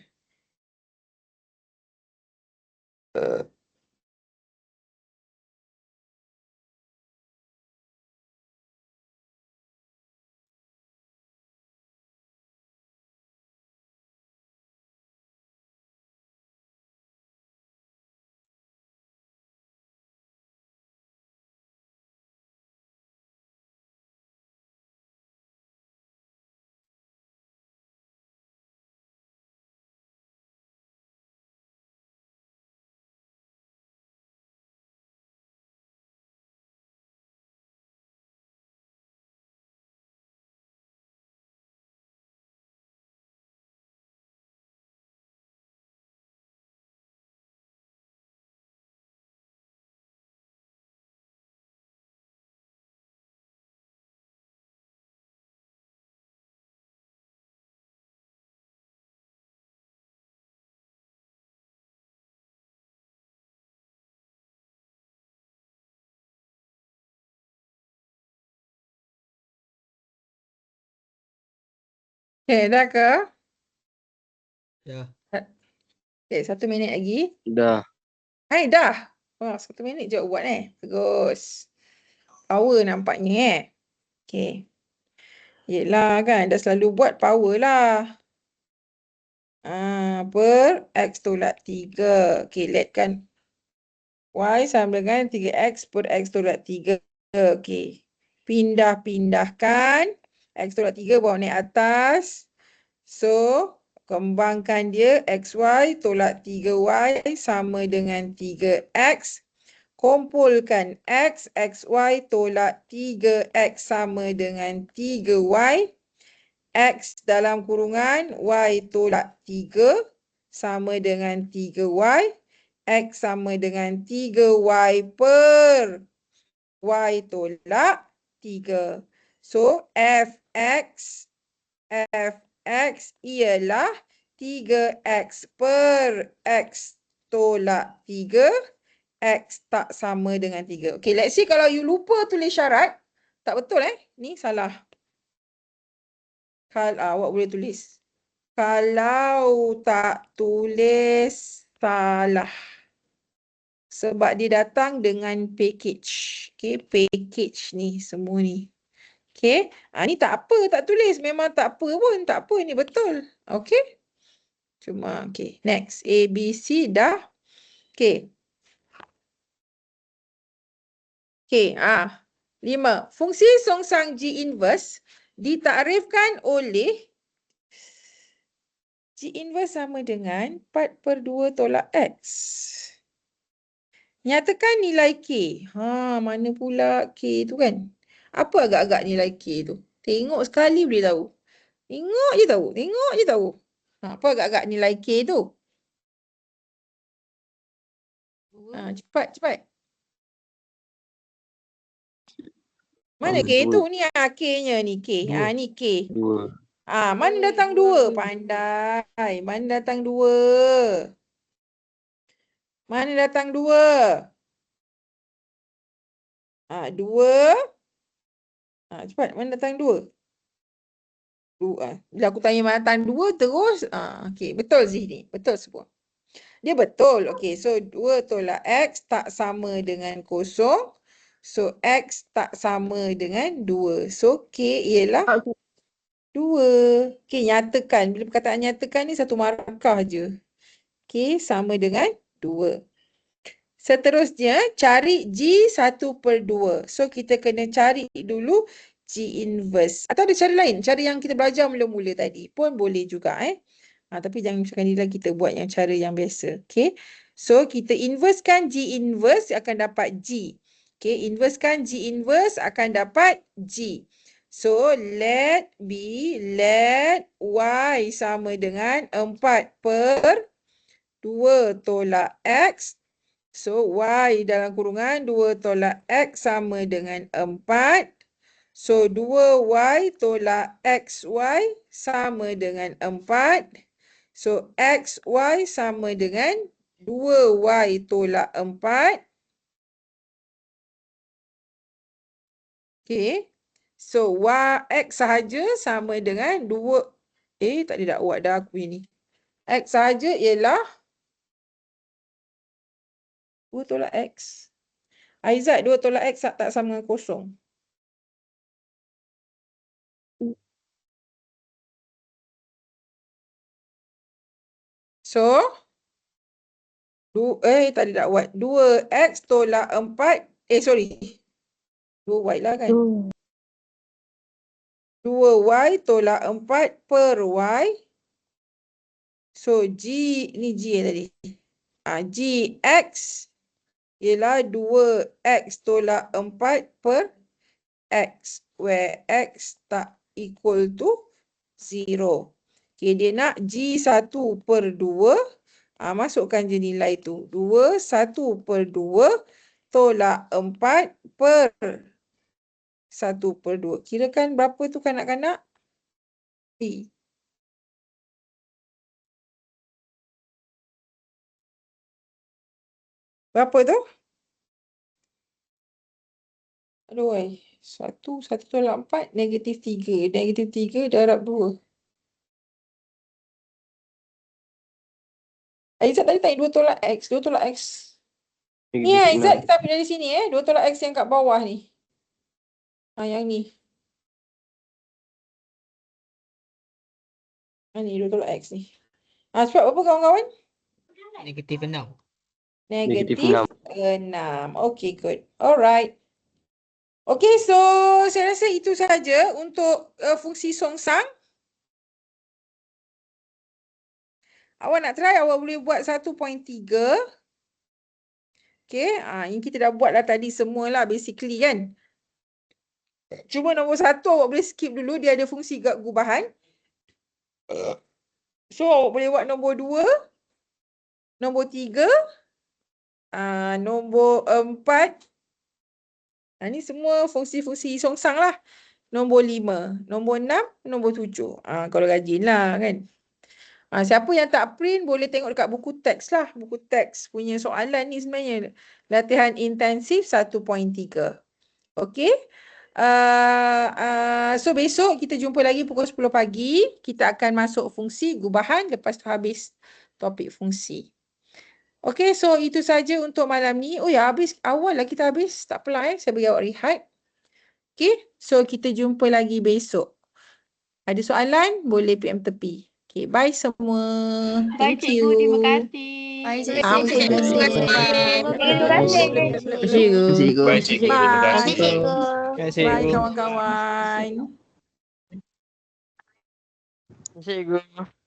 Okay, dah ke? Ya. Okay, 1 minit lagi. Dah. Hai, dah. Wah, 1 minit je buat Terus. Power nampaknya Okay. Yelah kan, dah selalu buat power lah. Per X tolak 3. Okay, let kan. Y sama dengan 3X per X tolak 3. Okay. Pindah-pindahkan. X tolak 3 bawa naik atas. So, kembangkan dia. XY tolak 3Y sama dengan 3X. Kumpulkan X, XY tolak 3X sama dengan 3Y. X dalam kurungan Y tolak 3 sama dengan 3Y. X sama dengan 3Y per Y tolak 3. So, Fx ialah 3X per X tolak 3. X tak sama dengan 3. Okay, let's see kalau you lupa tulis syarat. Tak betul Ni salah. Awak boleh tulis. Kalau tak tulis salah. Sebab dia datang dengan package. Okay, package ni semua ni. Okay, ni tak apa, tak tulis. Memang tak apa pun, tak apa, ni betul. Okay. Cuma, okay. Next, A, B, C dah. Okay. Okay, 5. Fungsi songsang G inverse ditakrifkan oleh G inverse sama dengan 4/2 tolak X. Nyatakan nilai K. Mana pula K tu kan? Apa agak-agak nilai K tu? Tengok sekali boleh tahu. Tengok je tahu. Tengok je tahu. Apa agak-agak nilai K tu? Cepat, cepat. Mana K tu? Ni K-nya ni K. Ni K. 2. Mana datang 2? Pandai. Mana datang 2? Mana datang 2? 2. Cepat. Mana datang 2? Bila aku tanya mana datang 2 terus. Okay. Betul Zihni. Betul semua. Dia betul. Okay. So 2 tolak X tak sama dengan 0. So X tak sama dengan 2. So K ialah 2. Okay. Nyatakan. Bila perkataan nyatakan ni satu markah je. K sama dengan 2. Seterusnya, cari G 1/2. So, kita kena cari dulu G inverse. Atau ada cara lain? Cara yang kita belajar mula-mula tadi pun boleh juga. Tapi jangan sekali lagi kita buat yang cara yang biasa. Okay. So, kita inversekan G inverse akan dapat G. Okay. Inversekan G inverse akan dapat G. So, let Y sama dengan 4/2 tolak X. So, Y dalam kurungan 2 tolak X sama dengan 4. So, 2Y tolak XY sama dengan 4. So, XY sama dengan 2Y tolak 4. Okay. So, X sahaja sama dengan 2. Tak ada dah buat dah aku ini. X sahaja ialah 2 tolak X. Aizat 2 tolak X tak sama dengan 0. So, tadi tak buat. 2X tolak 4. Sorry. 2Y lah kan. 2Y tolak 4/Y. So, ni G tadi. GX ialah 2X tolak 4/X. Where X tak equal to 0. Okay, dia nak G 1/2. Masukkan je nilai tu. 2 1/2 tolak 4/1/2. Kirakan berapa tu kanak-kanak? Berapa tu? Aduh, 1 tolak 4, -3. -3 darab 2. Aizat tadi tanya 2 tolak X. 2 tolak X. Ni Aizat, kita ambil dari sini 2 tolak X yang kat bawah ni. Yang ni. Ni 2 tolak X ni. Sebab apa kawan-kawan? -6. -6. Okay, good. Alright. Okay, so saya rasa itu sahaja untuk fungsi songsang. Awak nak try, awak boleh buat 1.3. Okay, ini kita dah buat lah tadi semualah basically kan. Cuma nombor 1 awak boleh skip dulu, dia ada fungsi gubahan. So, awak boleh buat nombor 2, nombor 3, nombor 4. Ni semua fungsi-fungsi songsang lah. Nombor 5, nombor 6, nombor 7. Kalau rajin lah kan. Siapa yang tak print boleh tengok dekat buku teks lah. Buku teks punya soalan ni sebenarnya. Latihan intensif 1.3. Okay. So besok kita jumpa lagi pukul 10 pagi. Kita akan masuk fungsi gubahan, lepas tu habis topik fungsi. Okay, so itu saja untuk malam ni. Oh ya, habis awal lah kita habis. Tak apalah saya bagi awak rehat. Okay, so kita jumpa lagi besok. Ada soalan boleh PM tepi. Okay, bye semua. Bye Thank cikgu, you. terima kasih. Bye, Terima cikgu. kasih. Terima kasih. Terima kasih. Cikgu. Baik cikgu, terima Bye. kasih. Cikgu. Terima kasih. Bye kawan-kawan. Cikgu.